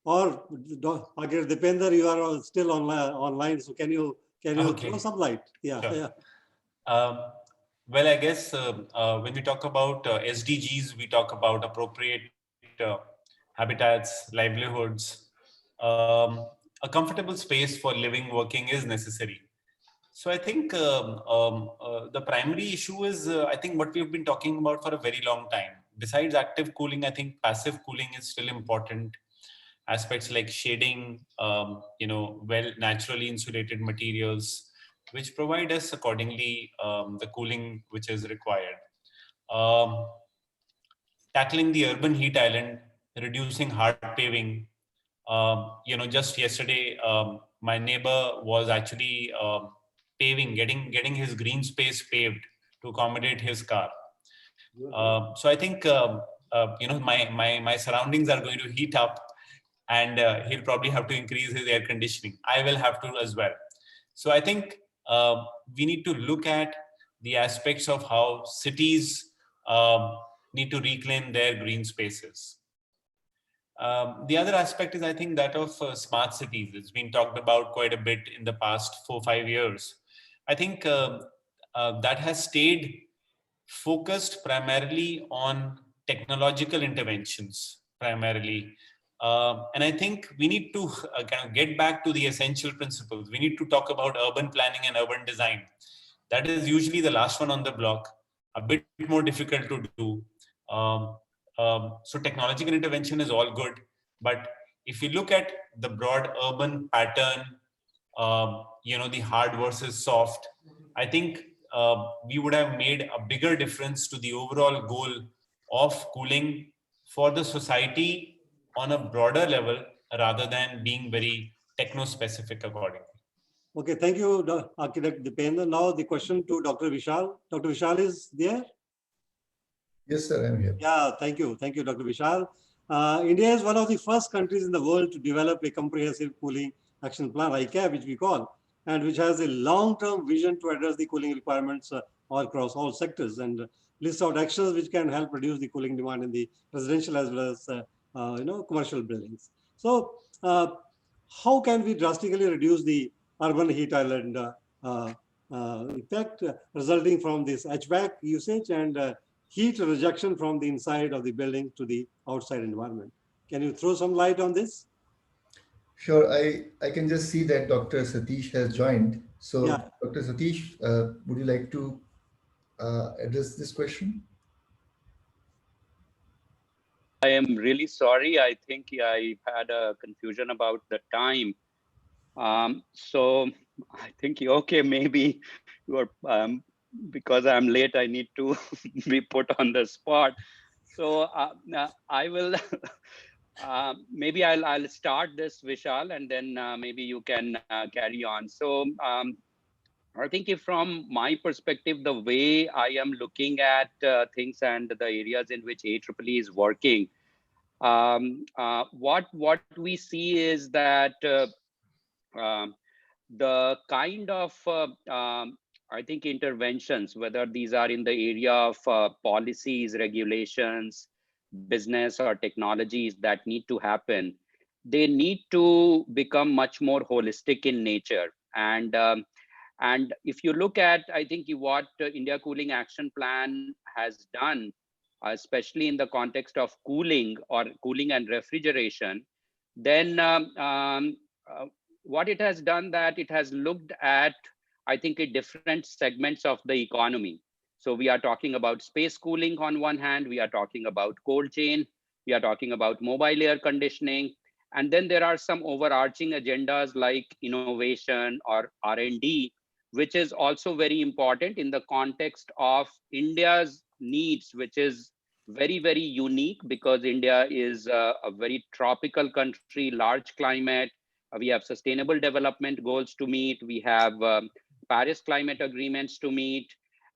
A: Or again, Dipender, you are still online. So can you throw some light? Yeah,
F: Sure.
A: yeah.
F: Well, I guess when we talk about SDGs, we talk about appropriate habitats, livelihoods. A comfortable space for living, working is necessary. So I think the primary issue is, I think, what we've been talking about for a very long time. Besides active cooling, I think passive cooling is still important. Aspects like shading, well, naturally insulated materials, which provide us accordingly the cooling which is required. Tackling the urban heat island, reducing hard paving. Just yesterday, my neighbor was actually paving, getting his green space paved to accommodate his car. So I think my surroundings are going to heat up, and he'll probably have to increase his air conditioning. I will have to as well. So I think we need to look at the aspects of how cities need to reclaim their green spaces. The other aspect is, I think, that of smart cities. It's been talked about quite a bit in the past 4-5 years. I think that has stayed focused primarily on technological interventions, primarily. And I think we need to kind of get back to the essential principles. We need to talk about urban planning and urban design. That is usually the last one on the block, a bit more difficult to do. So technological intervention is all good, but if you look at the broad urban pattern, the hard versus soft, I think we would have made a bigger difference to the overall goal of cooling for the society on a broader level, rather than being very techno-specific accordingly.
A: Okay, thank you, Architect Dipender. Now the question to Dr. Vishal. Dr. Vishal is there?
H: Yes, sir, I'm here.
A: Yeah, thank you. Thank you, Dr. Vishal. India is one of the first countries in the world to develop a comprehensive cooling action plan, ICAP, which we call, and which has a long-term vision to address the cooling requirements all across all sectors, and lists out actions which can help reduce the cooling demand in the residential as well as commercial buildings. So, how can we drastically reduce the urban heat island effect resulting from this HVAC usage and heat rejection from the inside of the building to the outside environment? Can you throw some light on this?
H: Sure, I can just see that Dr. Satish has joined. So,
A: Yeah.
H: Dr. Satish, would you like to address this question?
I: I am really sorry. I think I had a confusion about the time. So I think, okay, maybe you are, because I'm late, I need to be put on the spot. So I will, maybe I'll start this, Vishal, and then maybe you can carry on. So I think if from my perspective, the way I am looking at things and the areas in which AEEE is working, what we see is that um, the kind of I think interventions, whether these are in the area of policies, regulations, business or technologies that need to happen, they need to become much more holistic in nature. And if you look at, I think what India Cooling Action Plan has done, especially in the context of cooling or cooling and refrigeration, then what it has done, that it has looked at, I think, different segments of the economy. So we are talking about space cooling on one hand, we are talking about cold chain, we are talking about mobile air conditioning, and then there are some overarching agendas like innovation or R&D, which is also very important in the context of India's needs, which is very, very unique because India is a very tropical country, large climate. We have sustainable development goals to meet. We have Paris climate agreements to meet.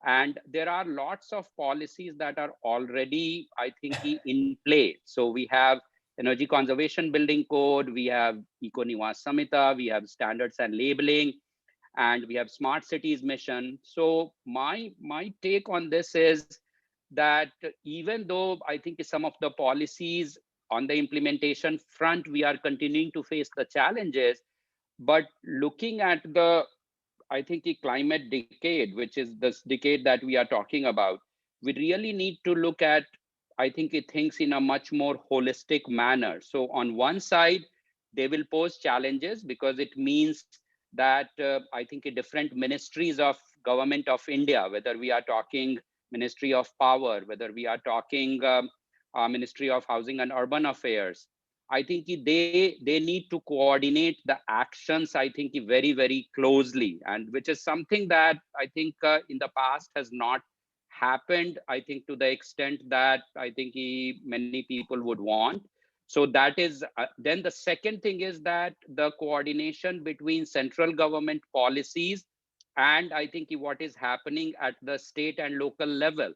I: And there are lots of policies that are already, I think, in play. So we have Energy Conservation Building Code, we have Eco Niwas Samhita, we have standards and labeling, and we have Smart Cities Mission. So my take on this is that even though I think some of the policies on the implementation front, we are continuing to face the challenges, but looking at the, I think, the climate decade, which is this decade that we are talking about, we really need to look at, I think, things in a much more holistic manner. So on one side, they will pose challenges because it means that I think different ministries of government of India, whether we are talking Ministry of Power, whether we are talking Ministry of Housing and Urban Affairs, I think they need to coordinate the actions, I think, very, very closely, and which is something that I think in the past has not happened, I think, to the extent that I think many people would want. So that is, then the second thing is that the coordination between central government policies and I think what is happening at the state and local level.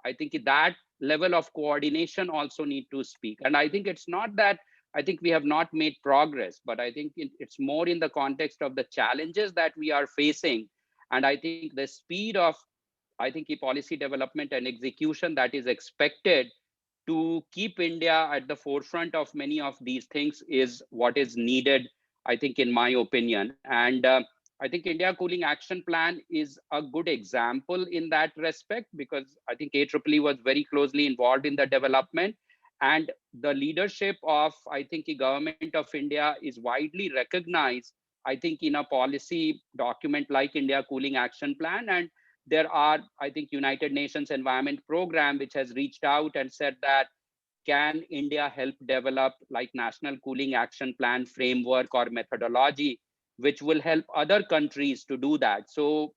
I: I think that level of coordination also need to speak. And I think it's not that I think we have not made progress, but I think it's more in the context of the challenges that we are facing. And I think the speed of, I think, policy development and execution that is expected to keep India at the forefront of many of these things is what is needed, I think, in my opinion. And I think India Cooling Action Plan is a good example in that respect, because I think AEEE was very closely involved in the development, and the leadership of, I think, the government of India is widely recognized, I think, in a policy document like India Cooling Action Plan. And there are, I think, United Nations Environment Program, which has reached out and said that, can India help develop like National Cooling Action Plan framework or methodology, which will help other countries to do that. So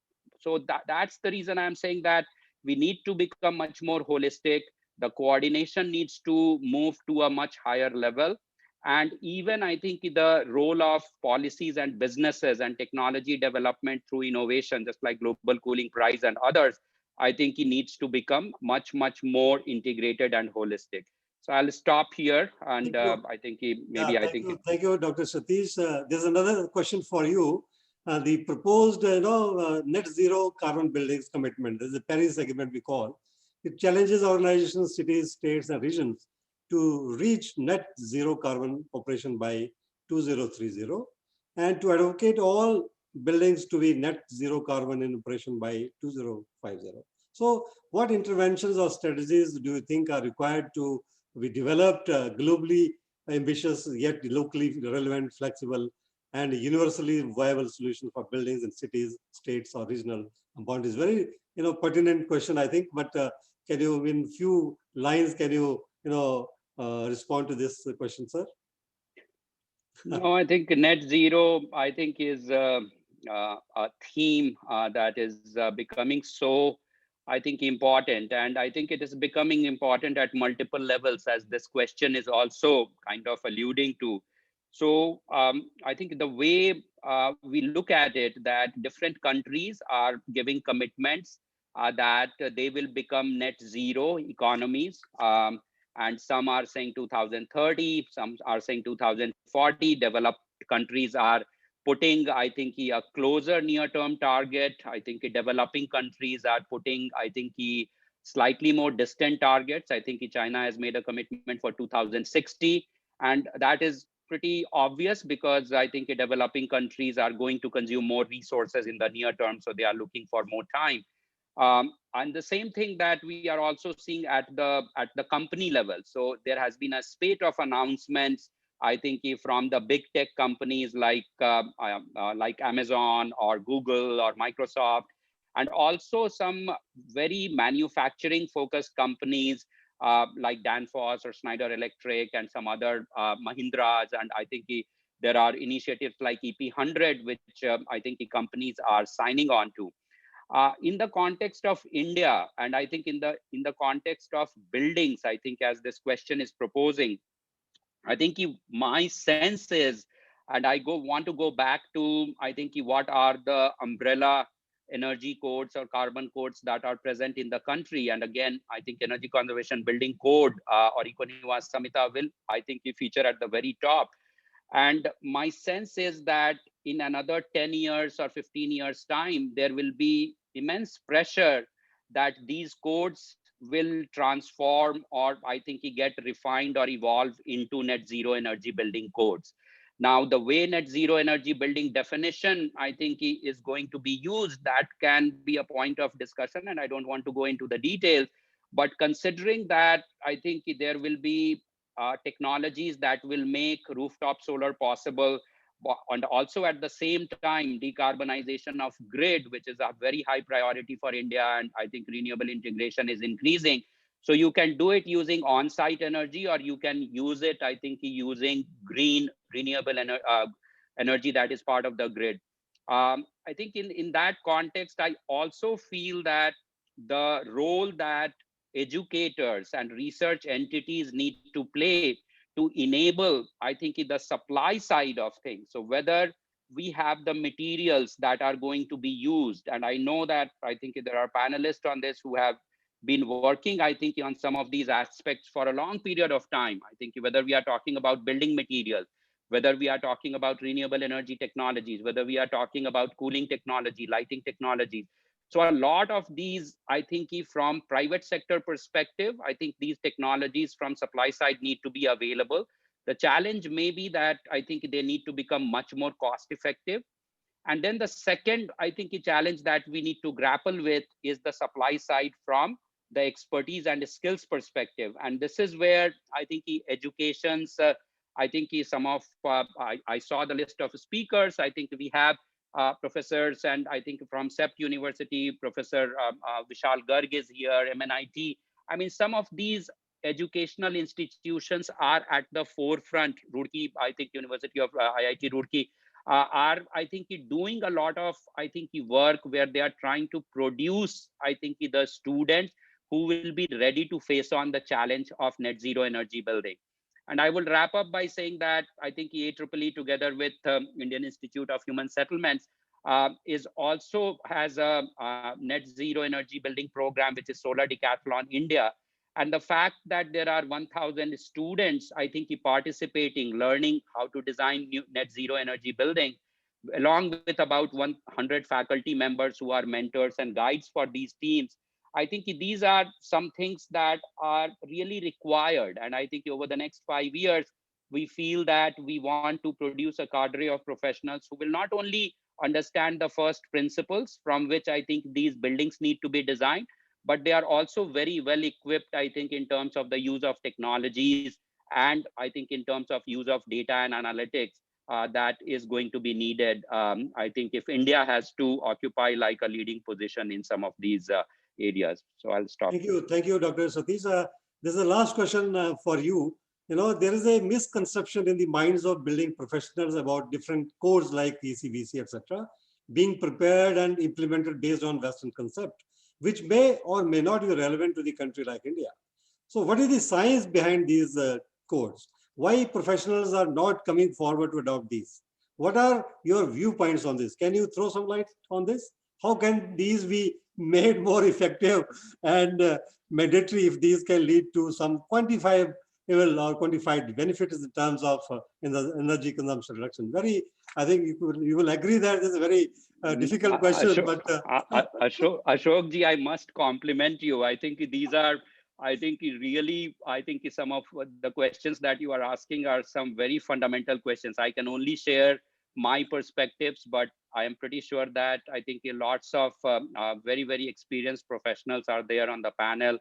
I: that's the reason I'm saying that we need to become much more holistic. The coordination needs to move to a much higher level. And even I think the role of policies and businesses and technology development through innovation, just like Global Cooling Prize and others, I think it needs to become much, much more integrated and holistic. So I'll stop here, and
A: Thank you.
I: I think
A: Yeah,
I: maybe I
A: thank
I: think
A: you. Thank you, Dr. Satish. There's another question for you. The proposed, net zero carbon buildings commitment, there's a Paris Agreement we call. It challenges organizations, cities, states, and regions to reach net zero carbon operation by 2030 and to advocate all buildings to be net zero carbon in operation by 2050. So what interventions or strategies do you think are required to be developed globally ambitious yet locally relevant, flexible, and universally viable solution for buildings in cities, states, or regional boundaries? Very pertinent question, I think. But can you, in few lines, can you respond to this question, sir?
I: no, I think net zero, I think is a theme that is becoming so, I think, important. And I think it is becoming important at multiple levels, as this question is also kind of alluding to. So I think the way we look at it, that different countries are giving commitments that they will become net zero economies. And some are saying 2030, some are saying 2040. Developed countries are putting, I think, a closer near-term target. I think developing countries are putting, I think, slightly more distant targets. I think China has made a commitment for 2060, and that is pretty obvious because I think developing countries are going to consume more resources in the near term, so they are looking for more time. And the same thing that we are also seeing at the company level. So there has been a spate of announcements, I think, from the big tech companies like Amazon or Google or Microsoft, and also some very manufacturing focused companies like Danfoss or Schneider Electric and some other Mahindras. And I think there are initiatives like EP100, which I think the companies are signing on to. In the context of India, and I think in the context of buildings, I think as this question is proposing, I think my sense is, and I want to go back to, I think, what are the umbrella energy codes or carbon codes that are present in the country. And again, I think Energy Conservation Building Code or Econivas Samhita will, I think, feature at the very top. And my sense is that in another 10 years or 15 years time, there will be immense pressure that these codes will transform, or I think get refined or evolve into net zero energy building codes. Now, the way net zero energy building definition, I think, is going to be used, that can be a point of discussion, and I don't want to go into the details. But considering that, I think there will be technologies that will make rooftop solar possible, and also at the same time decarbonization of grid, which is a very high priority for India, and I think renewable integration is increasing. So you can do it using on-site energy, or you can use it, I think, using green renewable energy that is part of the grid. I think in that context, I also feel that the role that educators and research entities need to play to enable, I think, the supply side of things. So whether we have the materials that are going to be used, and I know that I think there are panelists on this who have been working, I think, on some of these aspects for a long period of time. I think whether we are talking about building materials, whether we are talking about renewable energy technologies, whether we are talking about cooling technology, lighting technologies. So a lot of these, I think, from private sector perspective, I think these technologies from supply side need to be available. The challenge may be that I think they need to become much more cost effective. And then the second, I think, a challenge that we need to grapple with is the supply side from the expertise and skills perspective. And this is where I think education's, I think some of, I saw the list of speakers. I think we have professors, and I think from CEPT University, Professor Vishal Garg is here, MNIT. I mean, some of these educational institutions are at the forefront. Roorkee, I think University of IIT Roorkee are, I think, doing a lot of, I think, work where they are trying to produce, I think, the students who will be ready to face on the challenge of net zero energy building. And I will wrap up by saying that I think IEEE together with Indian Institute of Human Settlements is also has a net zero energy building program, which is Solar Decathlon India. And the fact that there are 1,000 students, I think, participating, learning how to design new net zero energy building, along with about 100 faculty members who are mentors and guides for these teams. I think these are some things that are really required. And I think over the next 5 years, we feel that we want to produce a cadre of professionals who will not only understand the first principles from which I think these buildings need to be designed, but they are also very well equipped, I think, in terms of the use of technologies, and I think in terms of use of data and analytics that is going to be needed. I think if India has to occupy like a leading position in some of these areas. So I'll stop.
A: Thank you, Dr. Satish. This is the last question for you. You know, there is a misconception in the minds of building professionals about different codes like ECBC, etc., being prepared and implemented based on Western concept, which may or may not be relevant to the country like India. So what is the science behind these codes? Why professionals are not coming forward to adopt these? What are your viewpoints on this? Can you throw some light on this? How can these be made more effective and mandatory if these can lead to some quantifiable or quantified benefits in terms of in the energy consumption reduction? Very, I think you will agree that this is a very difficult question.
I: Ashok ji, I must compliment you. I think these are, I think really, I think some of the questions that you are asking are some very fundamental questions. I can only share my perspectives, but I am pretty sure that I think lots of very, very experienced professionals are there on the panel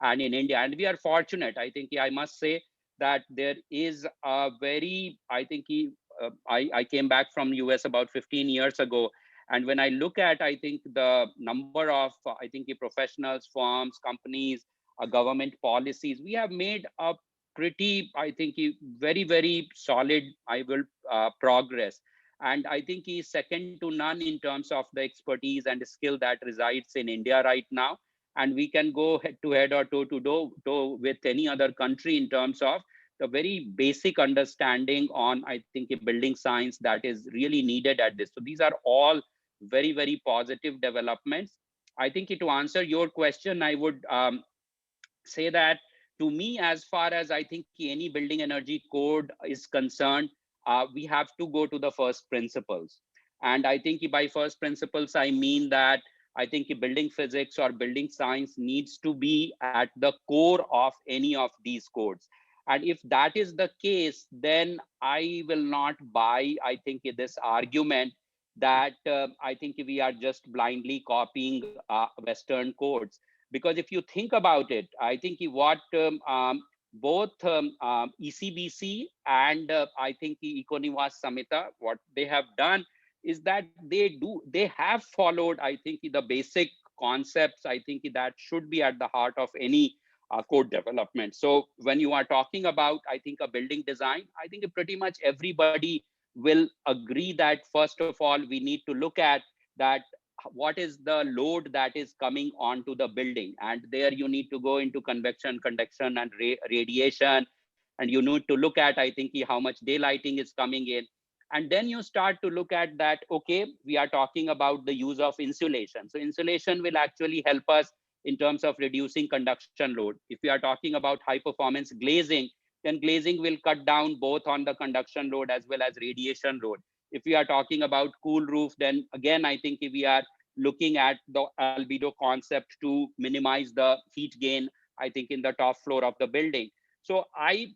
I: and in India. And we are fortunate. I think I must say that there is a very, I think I came back from US about 15 years ago. And when I look at, I think the number of, I think professionals, firms, companies, government policies, we have made a pretty, I think very, very solid, progress. And I think he's second to none in terms of the expertise and the skill that resides in India right now. And we can go head to head or toe to toe with any other country in terms of the very basic understanding on, I think, building science that is really needed at this. So these are all very, very positive developments. I think to answer your question, I would say that to me, as far as I think any building energy code is concerned, we have to go to the first principles. And I think by first principles, I mean that I think building physics or building science needs to be at the core of any of these codes. And if that is the case, then I will not buy, I think, this argument that I think we are just blindly copying Western codes. Because if you think about it, I think what both ECBC and I think Econivas Samhita, what they have done is that they have followed, I think, the basic concepts, I think, that should be at the heart of any code development. So when you are talking about, I think, a building design, I think pretty much everybody will agree that first of all, we need to look at that what is the load that is coming onto the building. And there you need to go into convection, conduction, and radiation. And you need to look at, I think, how much daylighting is coming in. And then you start to look at that, okay, we are talking about the use of insulation. So insulation will actually help us in terms of reducing conduction load. If we are talking about high performance glazing, then glazing will cut down both on the conduction load as well as radiation load. If we are talking about cool roof, then again, I think if we are looking at the albedo concept to minimize the heat gain, I think, in the top floor of the building. So I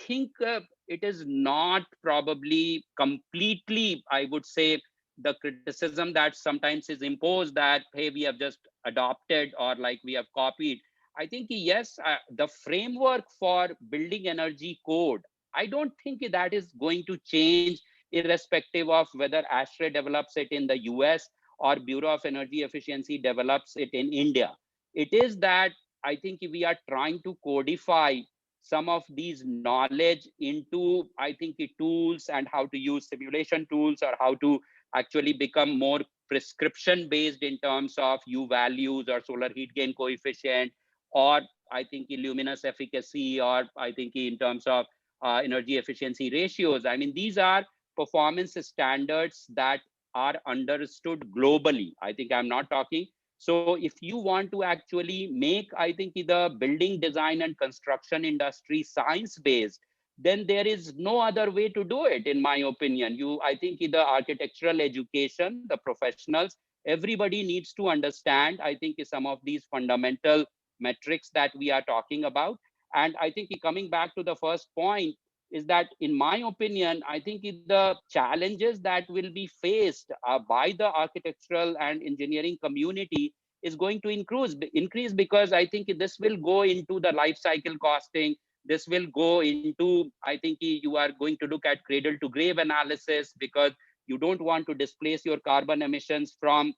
I: think it is not probably completely, I would say, the criticism that sometimes is imposed that, hey, we have just adopted or like we have copied. I think, yes, the framework for building energy code, I don't think that is going to change irrespective of whether ASHRAE develops it in the US or Bureau of Energy Efficiency develops it in India. It is that I think we are trying to codify some of these knowledge into, I think, tools and how to use simulation tools or how to actually become more prescription based in terms of U values or solar heat gain coefficient, or I think luminous efficacy, or I think in terms of energy efficiency ratios. I mean, these are performance standards that are understood globally. I think I'm not talking. So if you want to actually make, I think, the building design and construction industry science-based, then there is no other way to do it, in my opinion. I think the architectural education, the professionals, everybody needs to understand, I think, some of these fundamental metrics that we are talking about. And I think coming back to the first point is that, in my opinion, I think the challenges that will be faced by the architectural and engineering community is going to increase because I think this will go into the life cycle costing. This will go into, I think you are going to look at cradle to grave analysis because you don't want to displace your carbon emissions from,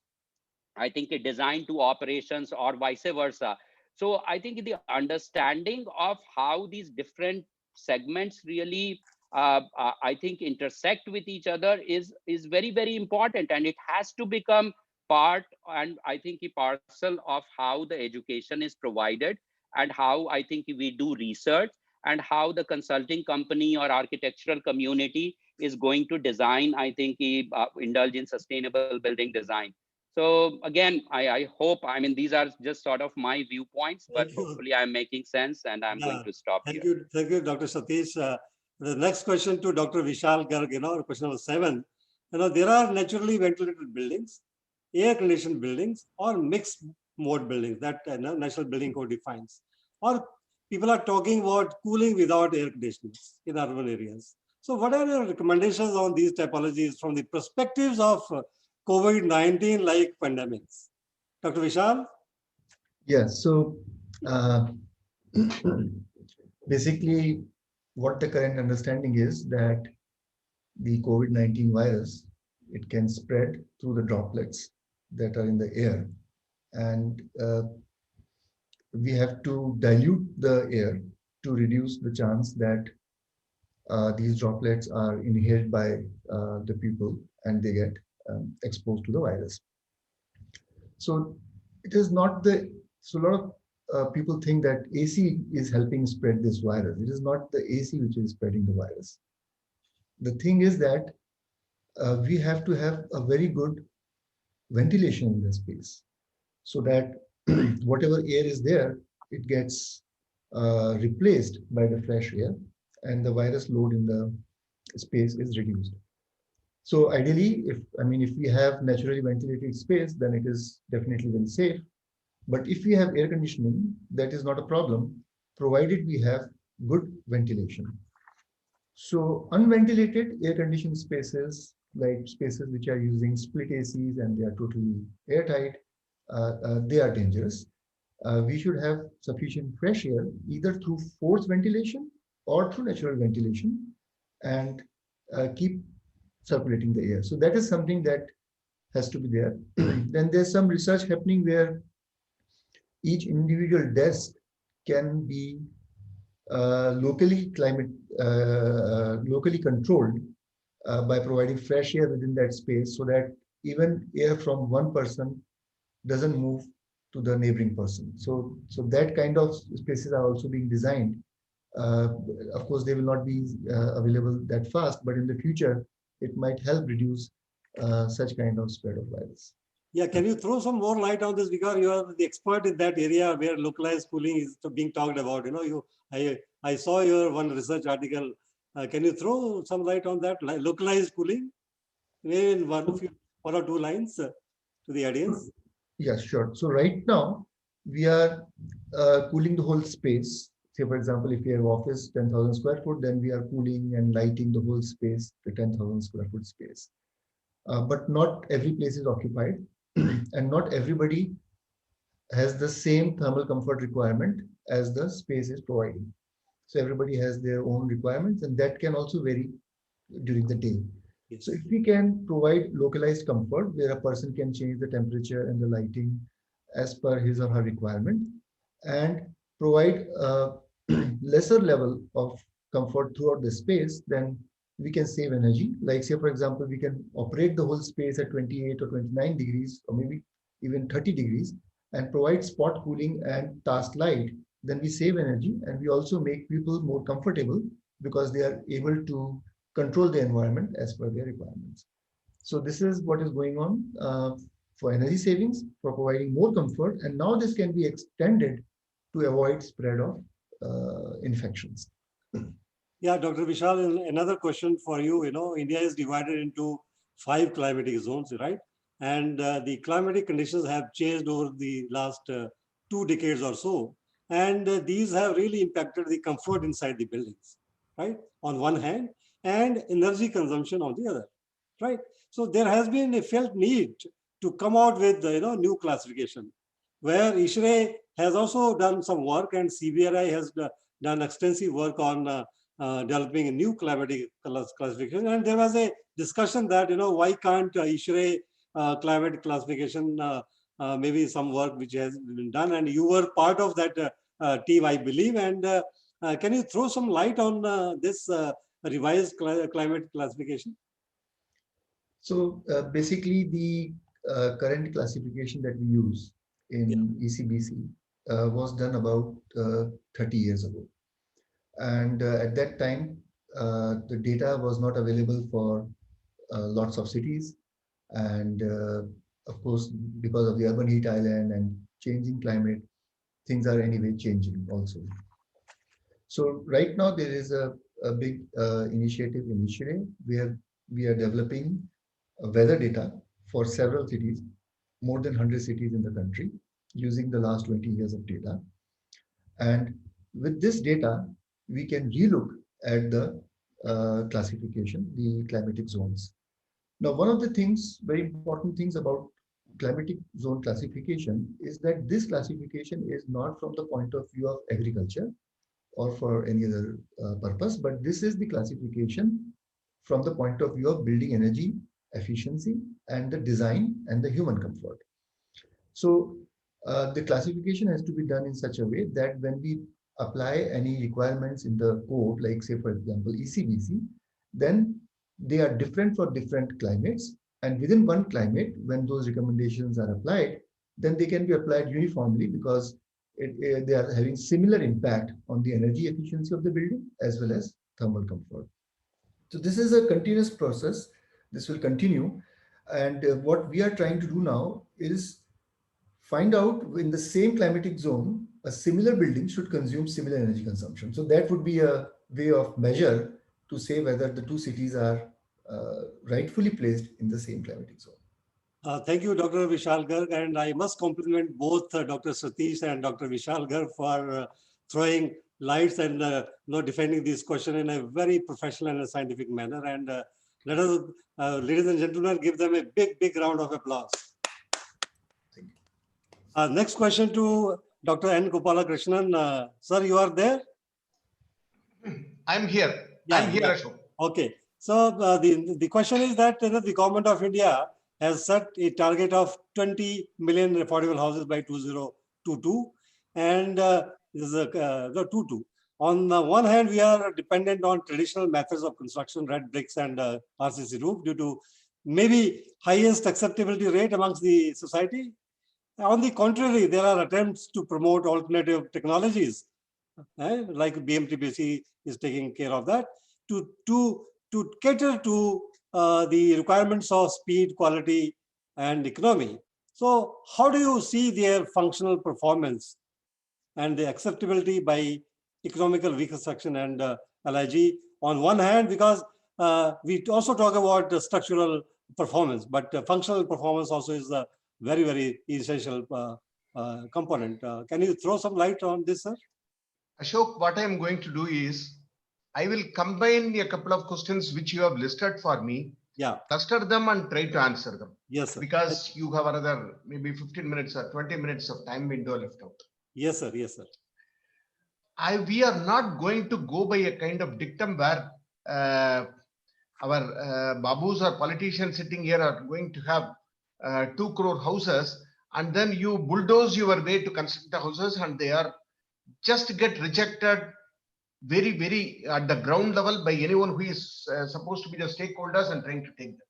I: I think, a design to operations or vice versa. So I think the understanding of how these different segments really, I think, intersect with each other is very, very important, and it has to become part and I think a parcel of how the education is provided and how I think we do research and how the consulting company or architectural community is going to design, I think, indulge in sustainable building design. So again, I hope, I mean, these are just sort of my viewpoints, but
A: Thank you.
I: hopefully I'm making sense and I'm going to stop here.
A: Thank you, Dr. Satish. The next question to Dr. Vishal Garg, question number 7. There are naturally ventilated buildings, air-conditioned buildings, or mixed mode buildings that National Building Code defines. Or people are talking about cooling without air conditioners in urban areas. So what are your recommendations on these typologies from the perspectives of COVID-19 like pandemics? Dr. Vishal?
H: Yeah, so basically what the current understanding is that the COVID-19 virus, it can spread through the droplets that are in the air. And we have to dilute the air to reduce the chance that these droplets are inhaled by the people and they get exposed to the virus. So it is not so a lot of people think that AC is helping spread this virus. It is not the AC which is spreading the virus. The thing is that we have to have a very good ventilation in the space so that whatever air is there, it gets replaced by the fresh air and the virus load in the space is reduced. So ideally, if we have naturally ventilated space, then it is definitely very safe. But if we have air conditioning, that is not a problem, provided we have good ventilation. So unventilated air conditioned spaces, like spaces which are using split ACs and they are totally airtight, they are dangerous. We should have sufficient fresh air either through forced ventilation or through natural ventilation and keep circulating the air. So that is something that has to be there. Then there's some research happening where each individual desk can be locally controlled by providing fresh air within that space so that even air from one person doesn't move to the neighboring person. So that kind of spaces are also being designed. Of course, they will not be available that fast, but in the future, it might help reduce such kind of spread of virus.
A: Yeah, can you throw some more light on this because you are the expert in that area where localized cooling is being talked about. I saw your one research article. Can you throw some light on that localized cooling? Maybe in one or two lines to the audience.
H: Yeah, sure. So right now we are cooling the whole space. Say, for example, if we have office 10,000 square foot, then we are cooling and lighting the whole space, the 10,000 square foot space. But not every place is occupied and not everybody has the same thermal comfort requirement as the space is providing. So everybody has their own requirements and that can also vary during the day. Yes. So if we can provide localized comfort where a person can change the temperature and the lighting as per his or her requirement and provide a lesser level of comfort throughout the space, then we can save energy. Like say, for example, we can operate the whole space at 28 or 29 degrees or maybe even 30 degrees and provide spot cooling and task light. Then we save energy and we also make people more comfortable because they are able to control the environment as per their requirements. So this is what is going on for energy savings, for providing more comfort, and now this can be extended to avoid spread of infections.
A: Yeah, Dr. Vishal, another question for you. You know, India is divided into 5 climatic zones, right? And the climatic conditions have changed over the last 2 decades or so. And these have really impacted the comfort inside the buildings, right? On one hand, and energy consumption on the other, right? So there has been a felt need to come out with, new classification, where ISHRE has also done some work, and CBRI has done extensive work on developing a new climatic classification. And there was a discussion that, why can't ISHRE climate classification, maybe some work which has been done, and you were part of that team, I believe. And can you throw some light on this revised climate classification?
H: So basically, the current classification that we use in ECBC was done about 30 years ago. And at that time, the data was not available for lots of cities. And of course, because of the urban heat island and changing climate, things are anyway changing also. So right now there is a big initiative in ISHRE where we are developing weather data for several cities, more than 100 cities in the country, using the last 20 years of data. And with this data, we can relook at the classification, the climatic zones. Now, one of the things, very important things about climatic zone classification is that this classification is not from the point of view of agriculture or for any other purpose, but this is the classification from the point of view of building energy efficiency and the design and the human comfort. So the classification has to be done in such a way that when we apply any requirements in the code, like say, for example, ECBC, then they are different for different climates. And within one climate, when those recommendations are applied, then they can be applied uniformly because they are having similar impact on the energy efficiency of the building as well as thermal comfort. So this is a continuous process. This will continue. And what we are trying to do now is find out in the same climatic zone, a similar building should consume similar energy consumption. So that would be a way of measure to say whether the two cities are rightfully placed in the same climatic zone.
A: Thank you, Dr. Vishal Garg, and I must compliment both Dr. Satish and Dr. Vishal Garg for throwing lights and defending this question in a very professional and scientific manner. And let us, ladies and gentlemen, give them a big round of applause.
H: Thank you.
A: Next question to Dr. N. Gopalakrishnan. Sir, you are there?
B: I'm here.
A: Yeah,
B: I'm here,
A: yeah.
B: Ashok.
A: Okay. So the question is that the government of India has set a target of 20 million affordable houses by 2022, and this is the 22. On the one hand, we are dependent on traditional methods of construction, red bricks and RCC roof, due to maybe highest acceptability rate amongst the society. On the contrary, there are attempts to promote alternative technologies, like BMTPC is taking care of that, to cater to the requirements of speed, quality, and economy. So how do you see their functional performance and the acceptability by economical reconstruction and LIG on one hand, because we also talk about the structural performance, but functional performance also is a very essential component. Can you throw some light on this, sir?
B: Ashok, what I am going to do is, I will combine a couple of questions which you have listed for me, cluster them and try to answer them.
A: Yes, sir.
B: Because you have another maybe 15 minutes or 20 minutes of time window left out.
A: Yes, sir. Yes, sir.
B: We are not going to go by a kind of dictum where our babus or politicians sitting here are going to have 2 crore houses, and then you bulldoze your way to construct the houses, and they are just get rejected very at the ground level by anyone who is supposed to be the stakeholders and trying to take them.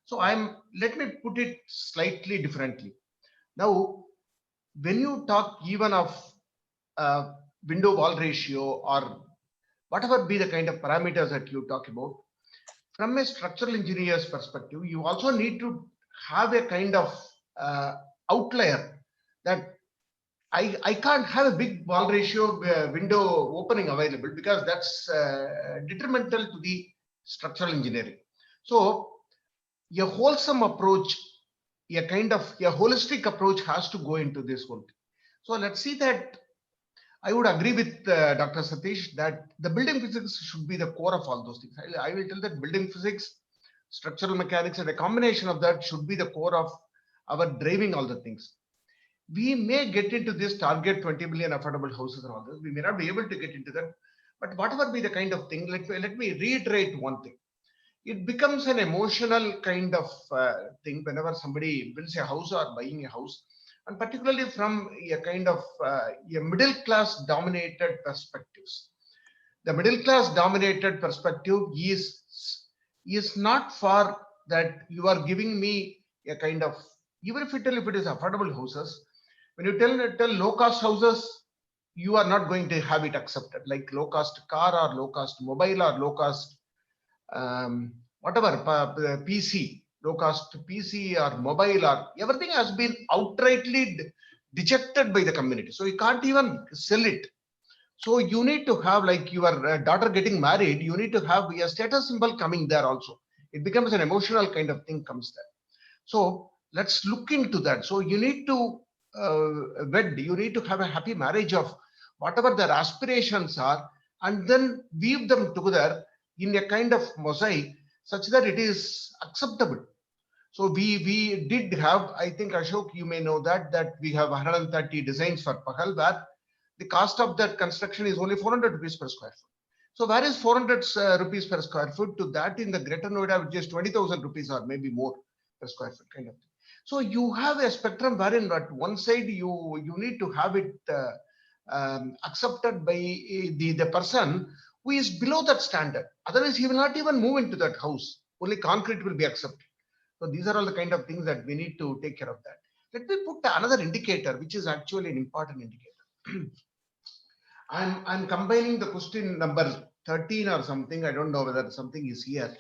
B: So let me put it slightly differently. Now, when you talk even of window wall ratio or whatever be the kind of parameters that you talk about, from a structural engineer's perspective, you also need to have a kind of outlier that I can't have a big wall ratio window opening available because that's detrimental to the structural engineering. So a wholesome approach, a kind of a holistic approach has to go into this whole thing. So let's see that I would agree with Dr. Satish that the building physics should be the core of all those things. I will tell that building physics, structural mechanics, and a combination of that should be the core of our driving all the things. We may get into this target 20 million affordable houses and all this. We may not be able to get into that, but whatever be the kind of thing, let me reiterate one thing. It becomes an emotional kind of thing whenever somebody builds a house or buying a house, and particularly from a kind of a middle class dominated perspectives. The middle class dominated perspective is not for that you are giving me a kind of, even if it is affordable houses, when you tell low cost houses, you are not going to have it accepted, like low cost car or low cost mobile or low cost whatever PC, low cost PC or mobile, or everything has been outrightly dejected by the community. So you can't even sell it. So you need to have, like your daughter getting married, you need to have a status symbol coming there also. It becomes an emotional kind of thing comes there. So let's look into that. So you need to wed, you need to have a happy marriage of whatever their aspirations are, and then weave them together in a kind of mosaic such that it is acceptable. So we did have, I think Ashok, you may know that we have 130 designs for Pahal, where the cost of that construction is only 400 rupees per square foot. So where is 400 rupees per square foot to that in the Greater Noida, which is 20,000 rupees or maybe more per square foot kind of thing. So you have a spectrum wherein at one side you need to have it accepted by the person who is below that standard. Otherwise, he will not even move into that house. Only concrete will be accepted. So these are all the kind of things that we need to take care of that. Let me put another indicator, which is actually an important indicator. I'm combining the question number 13 or something. I don't know whether something is here.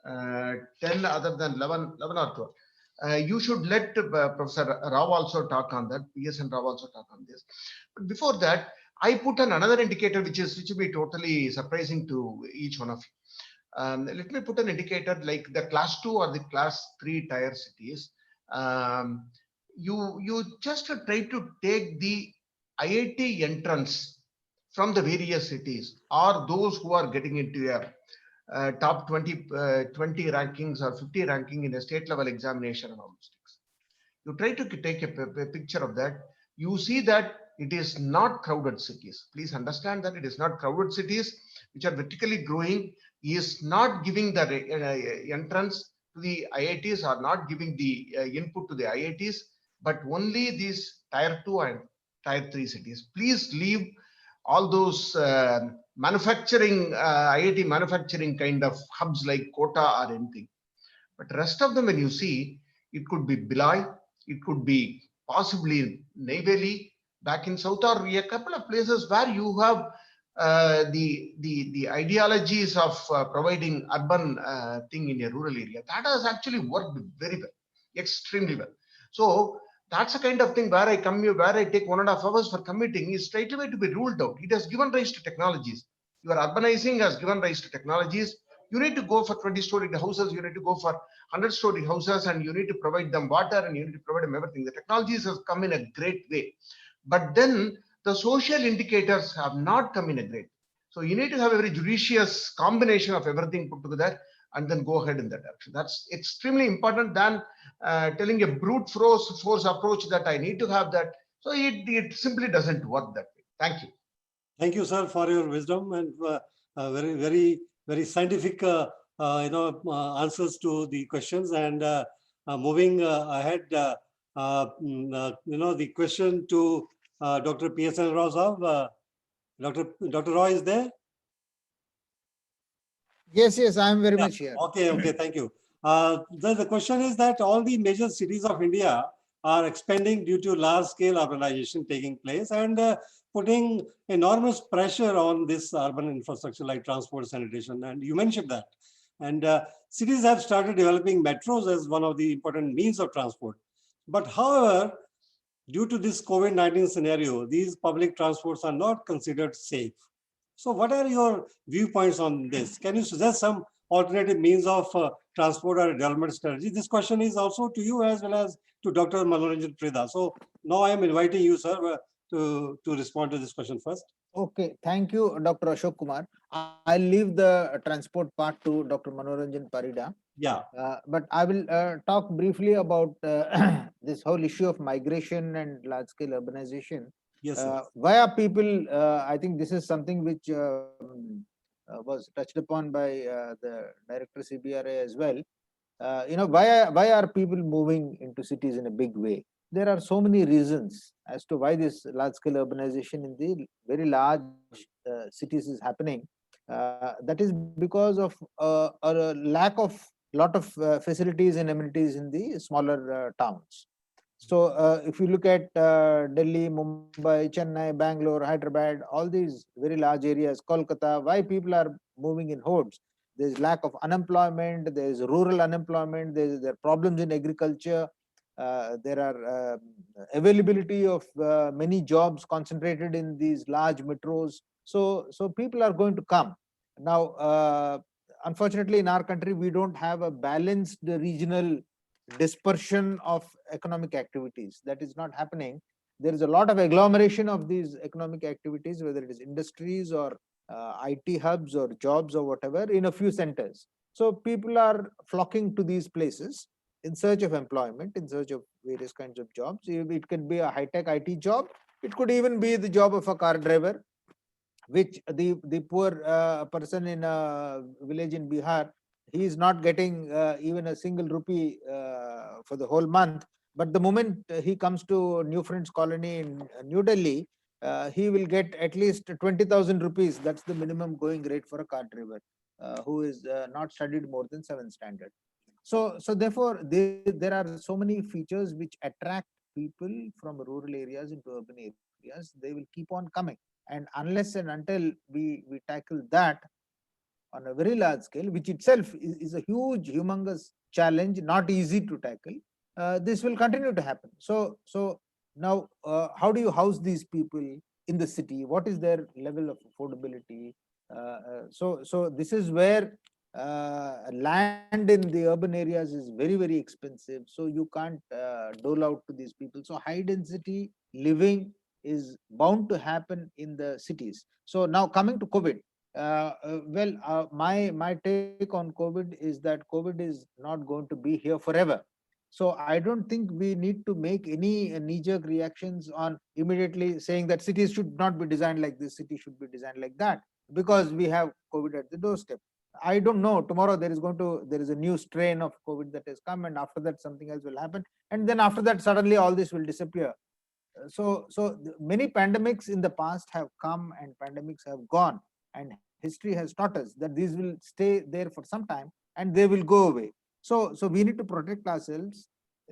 B: 10 other than 11 or 12. You should let Professor Rao also talk on that. PSN Rao also talk on this. But before that, I put on another indicator which will be totally surprising to each one of you. Let me put an indicator like the class 2 or the class 3 tier cities. You just try to take the IIT entrance from the various cities, or those who are getting into a top 20 rankings or 50 ranking in a state level examination and all those things. You try to take a picture of that. You see that it is not crowded cities. Please understand that it is not crowded cities which are vertically growing, is not giving the entrance to the IITs or not giving the input to the IITs, but only these tier 2 and tier 3 cities. Please leave all those manufacturing, IIT manufacturing kind of hubs like Kota or anything. But rest of them, when you see, it could be Bhilai, it could be possibly Neyveli back in South, or a couple of places where you have the ideologies of providing urban thing in a rural area. That has actually worked very well, extremely well. So that's the kind of thing where I come here, where I take 1.5 hours for commuting is straight away to be ruled out. It has given rise to technologies. Your urbanizing has given rise to technologies. You need to go for 20-story houses, you need to go for 100-story houses, and you need to provide them water, and you need to provide them everything. The technologies have come in a great way. But then the social indicators have not come in a great way. So you need to have a very judicious combination of everything put together and then go ahead in that direction. That's extremely important than telling a brute force approach that I need to have that. So it simply doesn't work that way. Thank you.
A: Thank you, sir, for your wisdom and very scientific answers to the questions. And moving ahead, the question to Dr. PSN Rao. Dr. Roy is there?
C: Yes, I am very much here.
A: Okay, thank you. The question is that all the major cities of India are expanding due to large-scale urbanization taking place and putting enormous pressure on this urban infrastructure like transport, sanitation, and you mentioned that. And cities have started developing metros as one of the important means of transport. But however, due to this COVID-19 scenario, these public transports are not considered safe. So what are your viewpoints on this? Can you suggest some alternative means of transport or development strategy? This question is also to you as well as to Dr. Manoranjan Parida. So now I am inviting you, sir, to respond to this question first.
C: Okay, thank you, Dr. Ashok Kumar. I'll leave the transport part to Dr. Manoranjan Parida.
A: Yeah.
C: But I will talk briefly about this whole issue of migration and large-scale urbanization.
A: Yes, sir.
C: Via people, I think this is something which was touched upon by the Director CBRA as well. Why are people moving into cities in a big way? There are so many reasons as to why this large-scale urbanization in the very large cities is happening. That is because of a lack of lot of facilities and amenities in the smaller towns. So if you look at Delhi, Mumbai, Chennai, Bangalore, Hyderabad, all these very large areas, Kolkata, why people are moving in hordes? There's lack of unemployment, there's rural unemployment, there are problems in agriculture, there are availability of many jobs concentrated in these large metros. So people are going to come. Now, unfortunately, in our country, we don't have a balanced regional dispersion of economic activities. That is not happening. There is a lot of agglomeration of these economic activities, whether it is industries or IT hubs or jobs or whatever, in a few centers. So people are flocking to these places in search of employment, in search of various kinds of jobs. It can be a high-tech IT job. It could even be the job of a car driver, which the poor person in a village in Bihar, he is not getting even a single rupee for the whole month. But the moment he comes to New Friends Colony in New Delhi, he will get at least 20,000 rupees. That's the minimum going rate for a car driver who is not studied more than 7th standard. So therefore, there are so many features which attract people from rural areas into urban areas. They will keep on coming. And unless and until we tackle that on a very large scale, which itself is a huge, humongous challenge, not easy to tackle, this will continue to happen. So now, how do you house these people in the city? What is their level of affordability? So this is where land in the urban areas is very, very expensive. So you can't dole out to these people. So high density living is bound to happen in the cities. So now coming to COVID, my take on COVID is that COVID is not going to be here forever. So I don't think we need to make any knee-jerk reactions on immediately saying that cities should not be designed like this, city should be designed like that, because we have COVID at the doorstep. I don't know. Tomorrow there is a new strain of COVID that has come, and after that something else will happen, and then after that suddenly all this will disappear. So many pandemics in the past have come and pandemics have gone, and history has taught us that these will stay there for some time and they will go away. So we need to protect ourselves.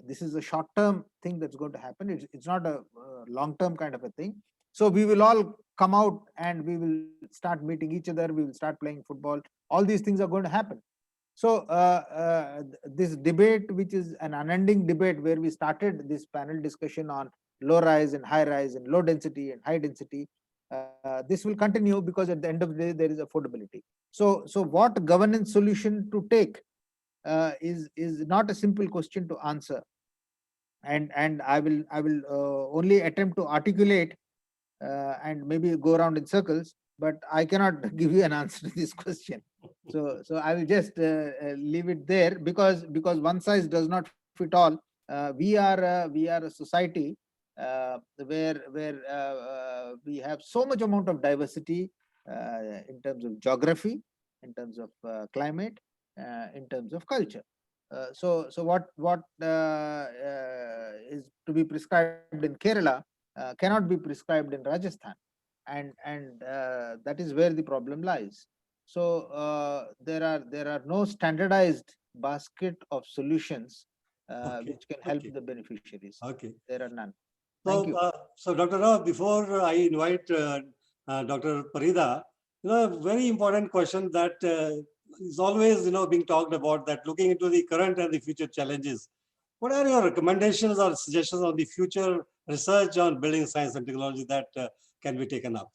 C: This is a short-term thing that's going to happen. It's not a long-term kind of a thing. So we will all come out and we will start meeting each other. We will start playing football. All these things are going to happen. So this debate, which is an unending debate, where we started this panel discussion on low rise and high rise and low density and high density, this will continue because at the end of the day there is affordability. So what governance solution to take is not a simple question to answer, and I will only attempt to articulate and maybe go around in circles, but I cannot give you an answer to this question. So I will just leave it there, because one size does not fit all. We are a society where we have so much amount of diversity in terms of geography, in terms of climate, in terms of culture. So what is to be prescribed in Kerala cannot be prescribed in Rajasthan, and that is where the problem lies. So there are no standardized basket of solutions which can help the beneficiaries.
A: Okay.
C: There are none.
A: Thank you. So Dr. Rao, before I invite Dr. Parida, a very important question that is always, being talked about, that looking into the current and the future challenges. What are your recommendations or suggestions on the future research on building science and technology that can be taken up?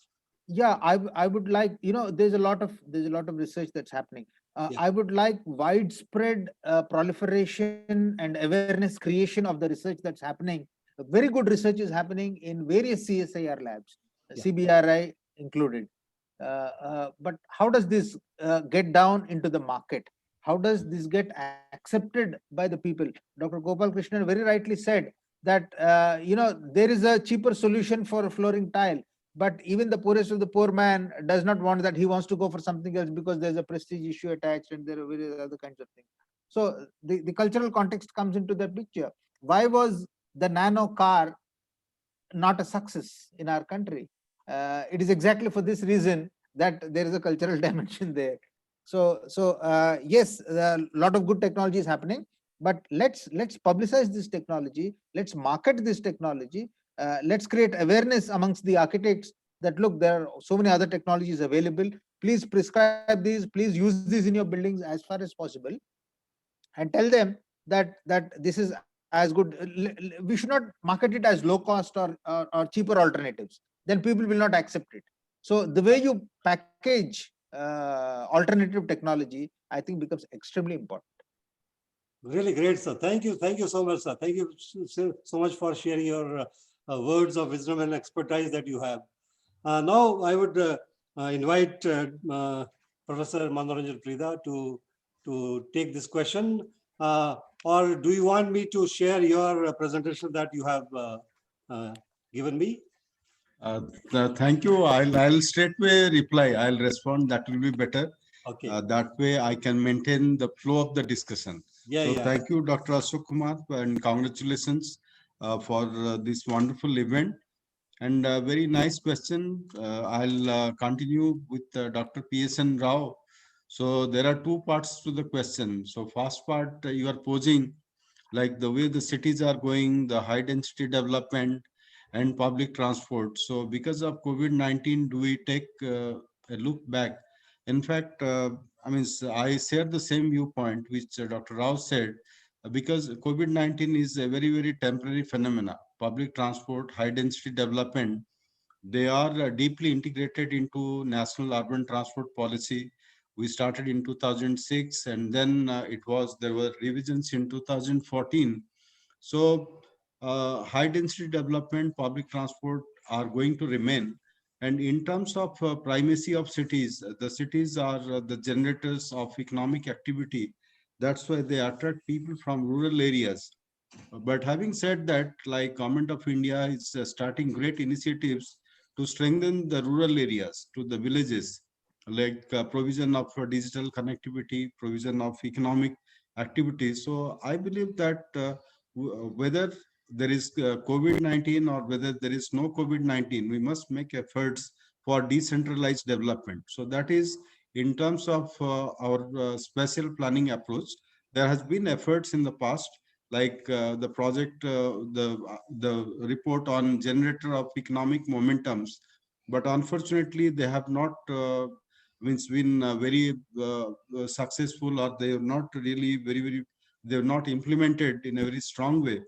C: Yeah, I would like, there's a lot of research that's happening.
A: Yeah.
C: I would like widespread proliferation and awareness creation of the research that's happening. Very good research is happening in various CSIR labs,
A: Yeah.
C: CBRI included. But how does this get down into the market? How does this get accepted by the people? Dr. Gopal Krishnan very rightly said that there is a cheaper solution for a flooring tile, but even the poorest of the poor man does not want that. He wants to go for something else because there's a prestige issue attached and there are various other kinds of things. So the cultural context comes into the picture. Why was the nano car not a success in our country? It is exactly for this reason that there is a cultural dimension there. So yes, a lot of good technology is happening, but let's publicize this technology. Let's market this technology. Let's create awareness amongst the architects that look, there are so many other technologies available. Please prescribe these. Please use these in your buildings as far as possible, and tell them that this is as good. We should not market it as low cost or cheaper alternatives. Then people will not accept it. So the way you package alternative technology, I think, becomes extremely important.
A: Really great, sir. Thank you so much, sir. Thank you so much for sharing your words of wisdom and expertise that you have. Now I would invite Professor Manoranjan Prida to take this question. Or do you want me to share your presentation that you have given me?
G: Thank you. I'll straightway reply. I'll respond. That will be better.
A: Okay.
G: That way I can maintain the flow of the discussion.
A: Yeah.
G: Thank you, Dr. Ashok Kumar, and congratulations for this wonderful event. And a very nice question. I'll continue with Dr. PSN Rao. So there are two parts to the question. So first part, you are posing like the way the cities are going, the high density development and public transport. So because of COVID-19, do we take a look back? In fact, I share the same viewpoint which Dr. Rao said, because COVID-19 is a very, very temporary phenomena. Public transport, high density development, they are deeply integrated into national urban transport policy. We started in 2006, and then there were revisions in 2014. So high density development, public transport are going to remain. And in terms of primacy of cities, the cities are the generators of economic activity. That's why they attract people from rural areas. But having said that, like Government of India is starting great initiatives to strengthen the rural areas, to the villages, like provision of digital connectivity, provision of economic activities. So I believe that whether there is COVID-19 or whether there is no COVID-19, we must make efforts for decentralized development. So that is in terms of our special planning approach. There has been efforts in the past, like the project, the report on generator of economic momentums, but unfortunately they have not been very successful, or they are not really they are not implemented in a very strong way.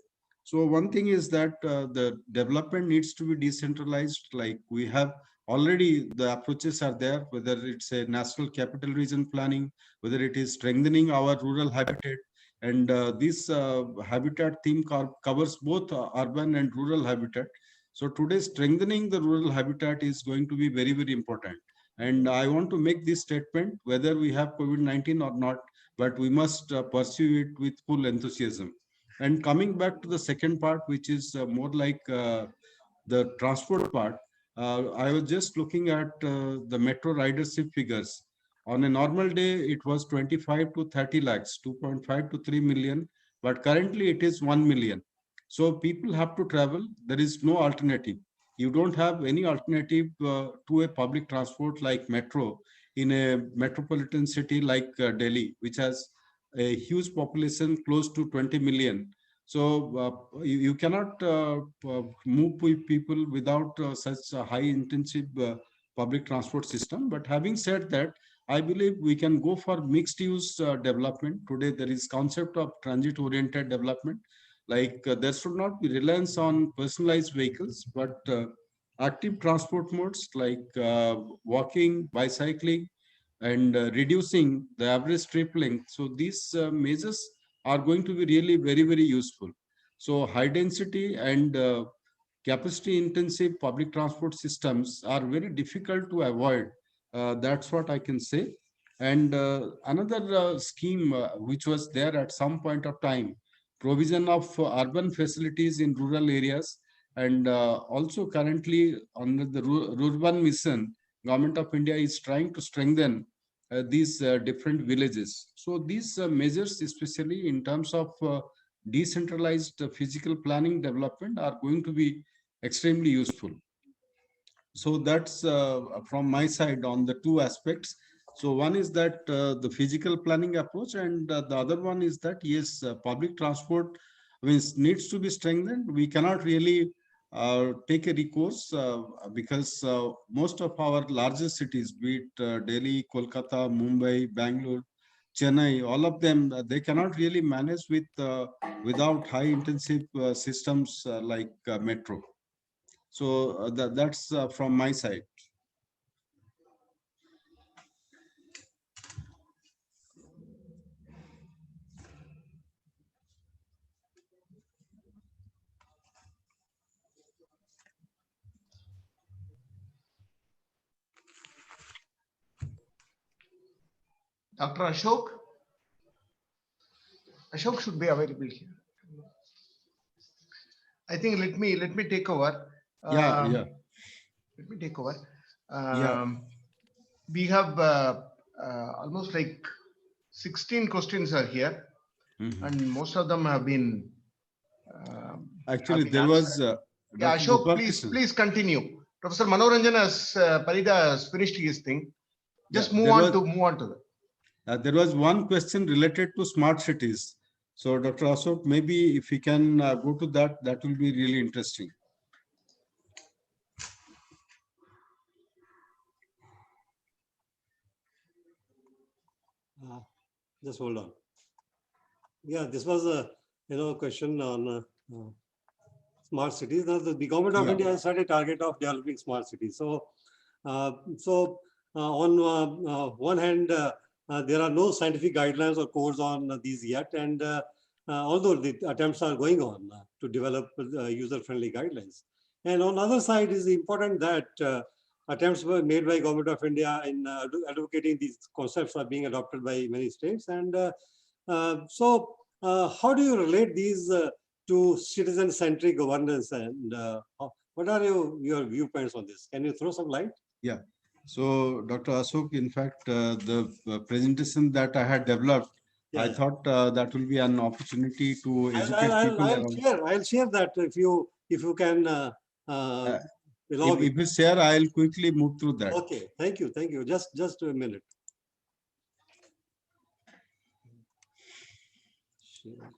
G: So one thing is that the development needs to be decentralized. Like we have already, the approaches are there, whether it's a national capital region planning, whether it is strengthening our rural habitat. And this habitat theme covers both urban and rural habitat. So today, strengthening the rural habitat is going to be very, very important. And I want to make this statement, whether we have COVID-19 or not, but we must pursue it with full enthusiasm. And coming back to the second part, which is more like the transport part, I was just looking at the metro ridership figures. On a normal day, it was 25 to 30 lakhs, 2.5 to 3 million, but currently it is 1 million. So people have to travel. There is no alternative. You don't have any alternative to a public transport like metro in a metropolitan city like Delhi, which has a huge population close to 20 million. So you cannot move with people without such a high intensive public transport system. But having said that, I believe we can go for mixed use development. Today, there is concept of transit oriented development. Like there should not be reliance on personalized vehicles, but active transport modes like walking, bicycling, and reducing the average trip length. So these measures are going to be really very, very useful. So high density and capacity intensive public transport systems are very difficult to avoid. That's what I can say. And another scheme which was there at some point of time, provision of urban facilities in rural areas, and also currently under the Rural Mission, Government of India is trying to strengthen these different villages. So these measures, especially in terms of decentralized physical planning development, are going to be extremely useful. So that's from my side on the two aspects. So one is that the physical planning approach, and the other one is that yes, public transport means needs to be strengthened. We cannot really take a recourse because most of our largest cities, be it Delhi, Kolkata, Mumbai, Bangalore, Chennai, all of them, they cannot really manage with without high intensive systems like metro. So that's from my side.
B: Dr. Ashok? Ashok should be available here. I think let me take over.
G: Yeah.
B: Let me take over.
G: Yeah.
B: We have almost like 16 questions are here,
G: Mhm.
B: and most of them have been.
G: Actually,
B: have been
G: there was.
B: answered. Yeah,
G: Dr.
B: Ashok,
G: Gopal
B: please
G: Krishnan.
B: please continue. Professor Manoranjan has Parida has finished his thing. Just
G: Yeah,
B: move on to that.
G: There was one question related to smart cities. So, Dr. Ashok, maybe if we can go to that, that will be really interesting.
A: Just hold on. Yeah, this was a question on smart cities. Now, the government of India has set a target of developing smart cities. So, on one hand, there are no scientific guidelines or codes on these yet, and although the attempts are going on to develop user-friendly guidelines. And on the other side, it is important that attempts were made by Government of India in advocating these concepts are being adopted by many states. And so how do you relate these to citizen-centric governance, and what are your viewpoints on this? Can you throw some light?
G: Yeah. So, Dr. Ashok, in fact, the presentation that I had developed, I thought that will be an opportunity to educate people around.
A: I'll share that if you can allow me.
G: If you share, I'll quickly move through that.
A: Okay, thank you. Just a minute. Sure.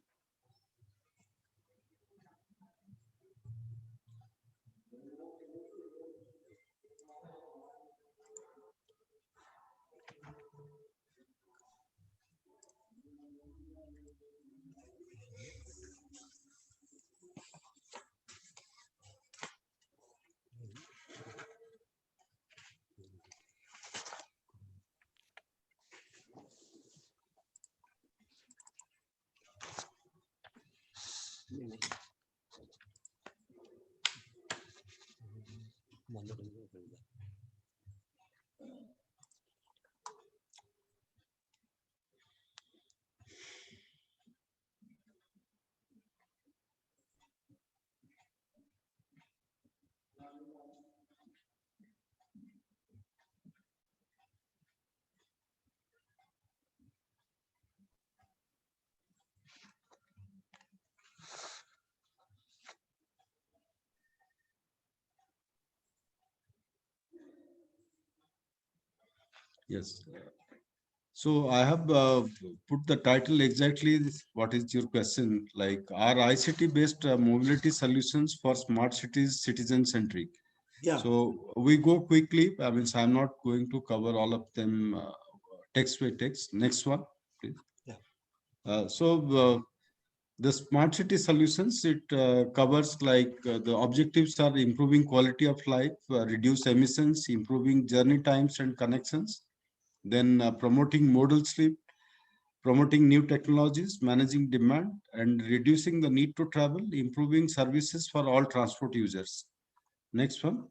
G: Yes. So I have put the title exactly. What is your question? Like, are ICT-based mobility solutions for smart cities citizen-centric?
A: Yeah.
G: So we go quickly. I mean, I'm not going to cover all of them text by text. Next one, please.
A: Yeah.
G: The smart city solutions, it covers like the objectives are improving quality of life, reduce emissions, improving journey times and connections, then promoting modal sleep, promoting new technologies, managing demand, and reducing the need to travel, improving services for all transport users. Next one.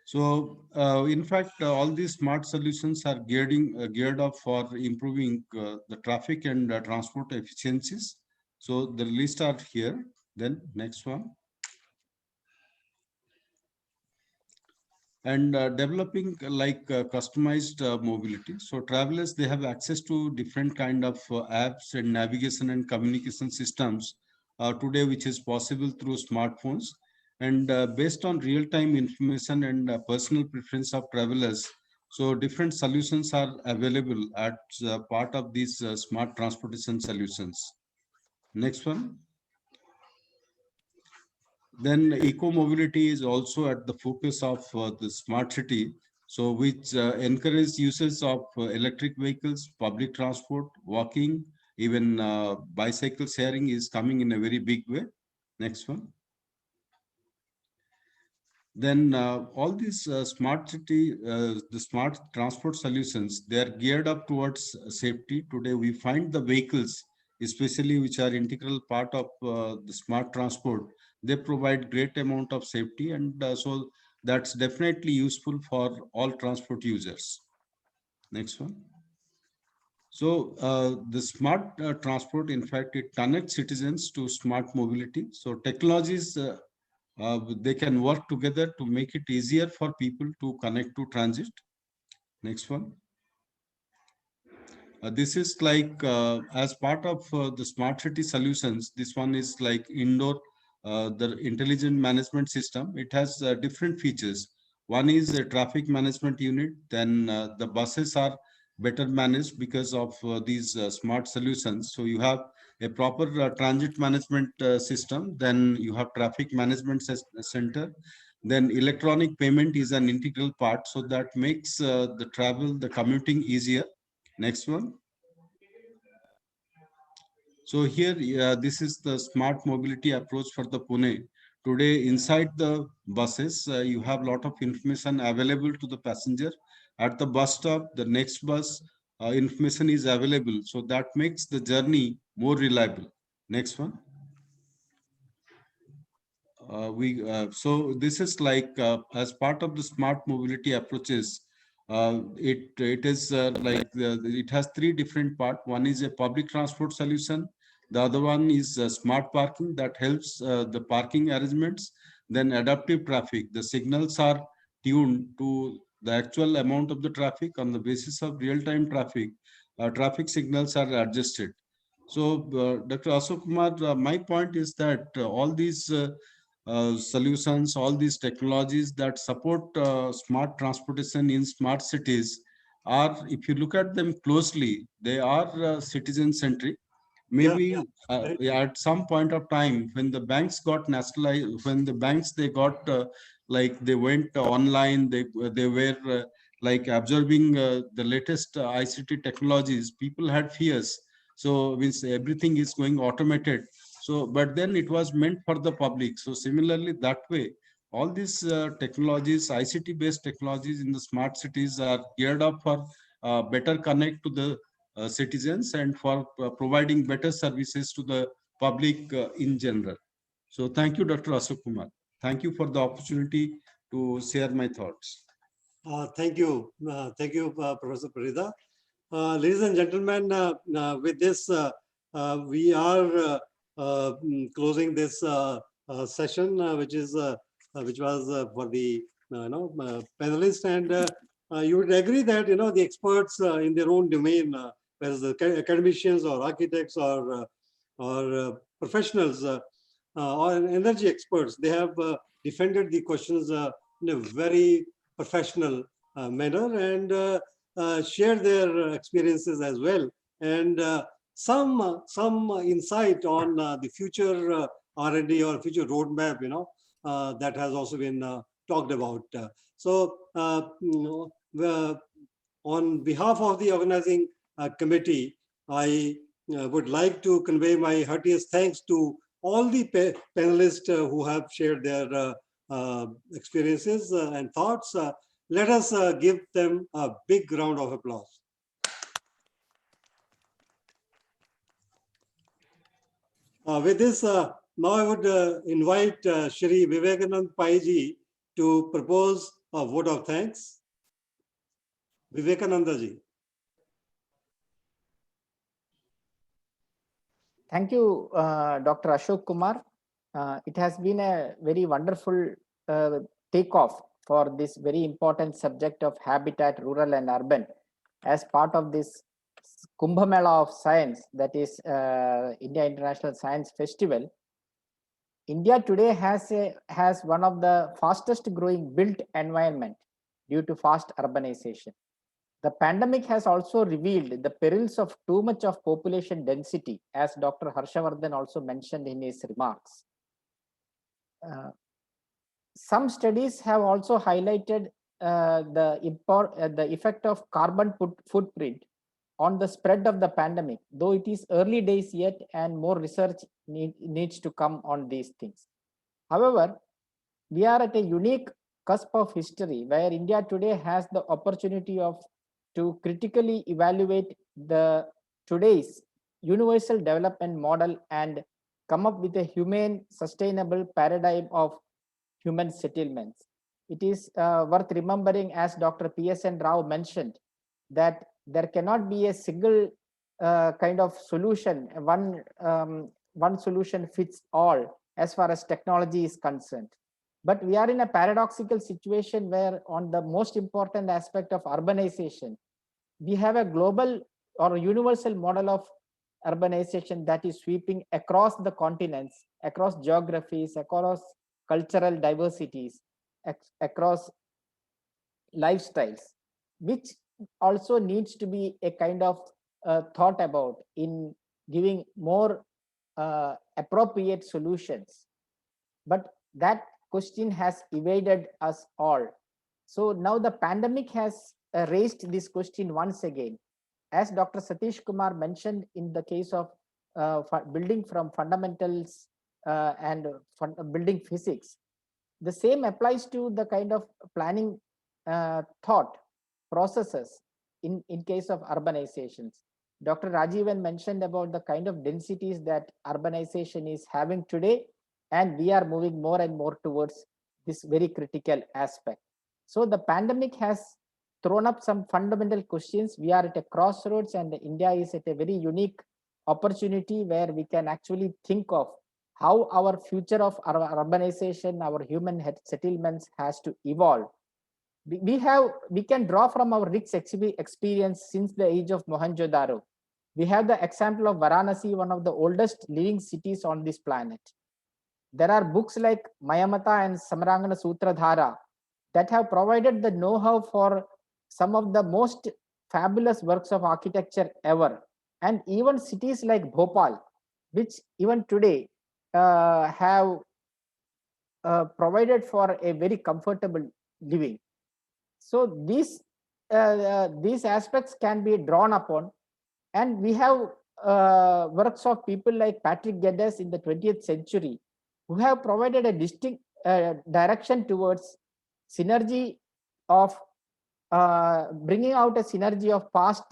G: So, in fact, all these smart solutions are geared up for improving the traffic and transport efficiencies. So the list are here. Then next one. And developing customized mobility. So travelers, they have access to different kind of apps and navigation and communication systems today, which is possible through smartphones. And based on real-time information and personal preference of travelers, so different solutions are available as part of these smart transportation solutions. Next one. Then eco-mobility is also at the focus of the smart city, so which encourage uses of electric vehicles, public transport, walking, even bicycle sharing is coming in a very big way. Next one. Then all these smart city, the smart transport solutions, they are geared up towards safety. Today we find the vehicles, especially which are integral part of the smart transport, they provide great amount of safety, and so that's definitely useful for all transport users. Next one. So the smart transport, in fact, it connects citizens to smart mobility. So technologies, they can work together to make it easier for people to connect to transit. Next one. This is like as part of the smart city solutions, this one is like indoor, the intelligent management system. It has different features. One is a traffic management unit. Then the buses are better managed because of these smart solutions. So you have a proper transit management system. Then you have traffic management center. Then electronic payment is an integral part. So that makes the travel, the commuting easier. Next one. So here, this is the smart mobility approach for the Pune. Today, inside the buses, you have a lot of information available to the passenger. At the bus stop, the next bus information is available. So that makes the journey more reliable. Next one. So this is like as part of the smart mobility approaches, it is it has three different parts. One is a public transport solution. The other one is smart parking that helps the parking arrangements. Then adaptive traffic. The signals are tuned to the actual amount of the traffic on the basis of real-time traffic. Traffic signals are adjusted. So, Dr. Ashok Kumar, my point is that all these solutions, all these technologies that support smart transportation in smart cities are, if you look at them closely, they are citizen-centric. Maybe
A: right.
G: at some point of time when the banks got nationalized, when the banks they got like they went online, they were like absorbing the latest ICT technologies. People had fears. So means everything is going automated. So, but then it was meant for the public. So similarly, that way, all these technologies, ICT-based technologies in the smart cities are geared up for better connect to the citizens and for providing better services to the public in general. So thank you, Dr. Ashok Kumar. Thank you for the opportunity to share my thoughts.
A: Thank you, Professor Parida. Ladies and gentlemen, with this, we are closing this session, which was for the panelists, and you would agree that the experts in their own domain, whether the academicians or architects or professionals or energy experts, they have defended the questions in a very professional manner and share their experiences as well, and some insight on the future R&D or future roadmap, that has also been talked about. So on behalf of the organizing committee, I would like to convey my heartiest thanks to all the panelists who have shared their experiences and thoughts. Let us give them a big round of applause. With this, now I would invite Shri Vivekanand Pai ji to propose a vote of thanks. Vivekananda ji.
J: Thank you, Dr. Ashok Kumar. It has been a very wonderful takeoff for this very important subject of habitat, rural and urban, as part of this Kumbh Mela of Science, that is India International Science Festival. India today has one of the fastest growing built environment due to fast urbanization. The pandemic has also revealed the perils of too much of population density, as Dr. Harshavardhan also mentioned in his remarks. Some studies have also highlighted the effect of carbon footprint on the spread of the pandemic, though it is early days yet and more research needs to come on these things. However, we are at a unique cusp of history where India today has the opportunity to critically evaluate the today's universal development model and come up with a humane, sustainable paradigm of human settlements. It is worth remembering, as Dr. PSN Rao mentioned, that there cannot be a single kind of solution, one solution fits all as far as technology is concerned. But we are in a paradoxical situation where on the most important aspect of urbanization, we have a global or universal model of urbanization that is sweeping across the continents, across geographies, across cultural diversities, across lifestyles, which also needs to be a kind of thought about in giving more appropriate solutions. But that question has evaded us all. So now the pandemic has raised this question once again. As Dr. Satish Kumar mentioned in the case of building from fundamentals and building physics, the same applies to the kind of planning thought processes in case of urbanizations. Dr. Rajivan mentioned about the kind of densities that urbanization is having today, and we are moving more and more towards this very critical aspect. So the pandemic has thrown up some fundamental questions. We are at a crossroads, and India is at a very unique opportunity where we can actually think of how our future of urbanization, our human settlements has to evolve. We can draw from our rich experience since the age of Mohenjo-daro. We have the example of Varanasi, one of the oldest living cities on this planet. There are books like Mayamata and Samarangana Sutradhara that have provided the know-how for some of the most fabulous works of architecture ever. And even cities like Bhopal, which even today have provided for a very comfortable living. So these aspects can be drawn upon, and we have works of people like Patrick Geddes in the 20th century who have provided a distinct direction towards synergy of bringing out a synergy of past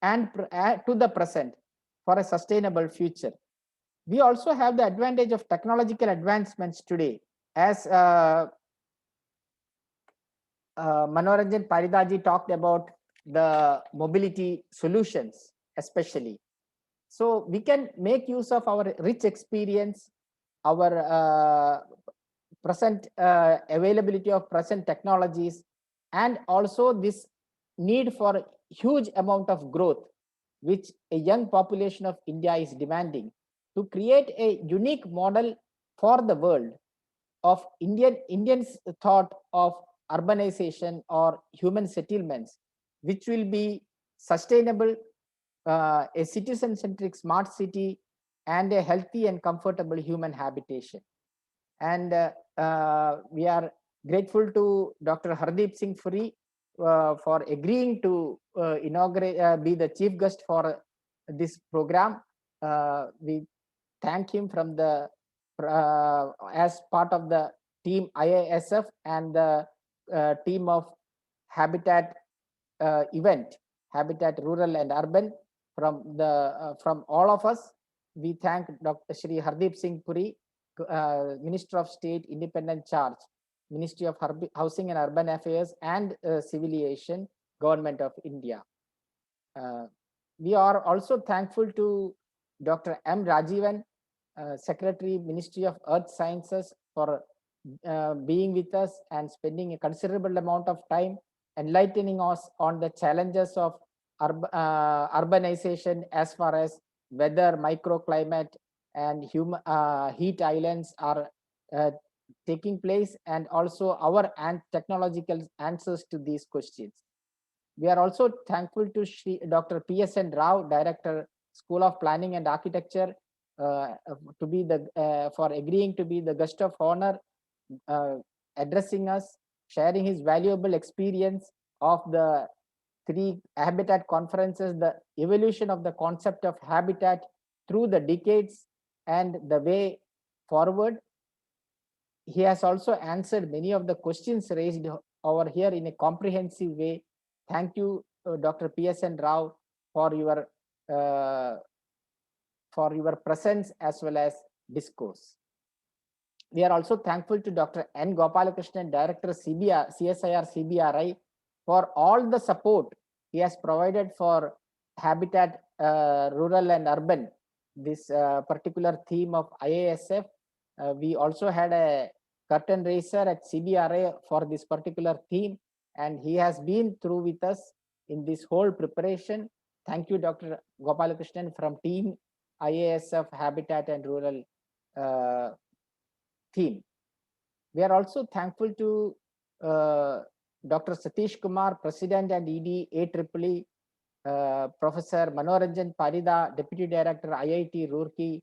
J: and to the present for a sustainable future. We also have the advantage of technological advancements today, as Manoranjan Paridaji talked about the mobility solutions, especially. So we can make use of our rich experience, our present availability of present technologies, and also this need for huge amount of growth, which a young population of India is demanding, to create a unique model for the world of Indians' thought of urbanization or human settlements, which will be sustainable, a citizen-centric smart city, and a healthy and comfortable human habitation. And we are grateful to Dr. Hardeep Singh Puri for agreeing to inaugurate, be the chief guest for this program. We thank him from the as part of the team IASF and the team of Habitat event, Habitat Rural and Urban. From all of us, we thank Dr. Shri Hardeep Singh Puri, Minister of State, Independent Charge, Ministry of Housing and Urban Affairs and Civil Aviation, Government of India. We are also thankful to Dr. M. Rajivan, Secretary, Ministry of Earth Sciences, for being with us and spending a considerable amount of time enlightening us on the challenges of urbanization as far as weather, microclimate, and heat islands are taking place, and also our technological answers to these questions. We are also thankful to Dr. PSN Rao, Director, School of Planning and Architecture, to be for agreeing to be the guest of honor, addressing us, sharing his valuable experience of the 3 habitat conferences, the evolution of the concept of habitat through the decades and the way forward. He has also answered many of the questions raised over here in a comprehensive way. Thank you, Dr. PSN Rao, for your presence as well as discourse. We are also thankful to Dr. N. Gopalakrishnan, Director CSIR CBRI, for all the support he has provided for Habitat Rural and Urban, this particular theme of IASF. We also had a curtain raiser at CBRI for this particular theme, and he has been through with us in this whole preparation. Thank you, Dr. Gopalakrishnan from Team IASF Habitat and Rural team. We are also thankful to Dr. Satish Kumar, President and ED AEEE, Professor Manoranjan Parida, Deputy Director IIT Roorkee,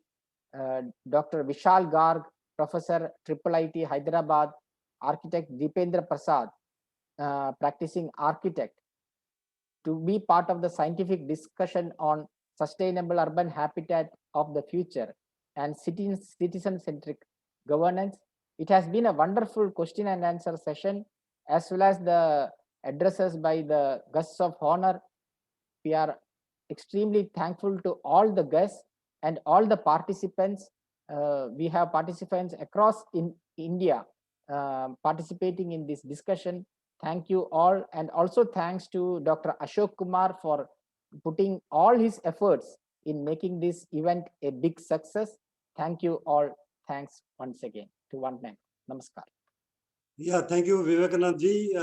J: Dr. Vishal Garg, Professor IIIT Hyderabad, Architect Deependra Prasad, practicing architect, to be part of the scientific discussion on sustainable urban habitat of the future and citizen-centric governance. It has been a wonderful question and answer session, as well as the addresses by the guests of honor. We are extremely thankful to all the guests and all the participants. We have participants across in India participating in this discussion. Thank you all, and also thanks to Dr. Ashok Kumar for putting all his efforts in making this event a big success. Thank you all. Thanks once again to one man. Namaskar.
A: Yeah, thank you, Vivekanand ji.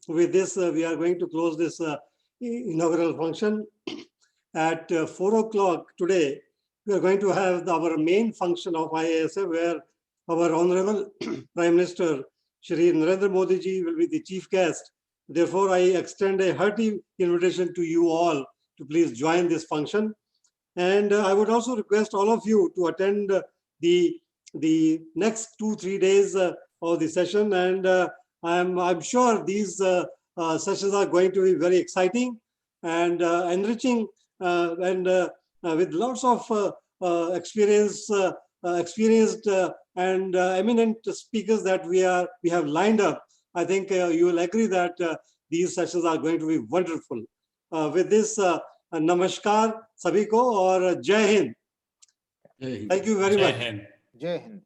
A: With this, we are going to close this inaugural function. At 4 o'clock today, we are going to have our main function of IASF, where our Honorable Prime Minister Shri Narendra Modi ji will be the chief guest. Therefore, I extend a hearty invitation to you all to please join this function. And I would also request all of you to attend the next 2-3 days of the session. And I'm sure these sessions are going to be very exciting and enriching, and with lots of experienced and eminent speakers that we have lined up. I think you will agree that these sessions are going to be wonderful. With this, namaskar sabhi ko, or Jai Hind. Thank you very much.
C: Jai Hind.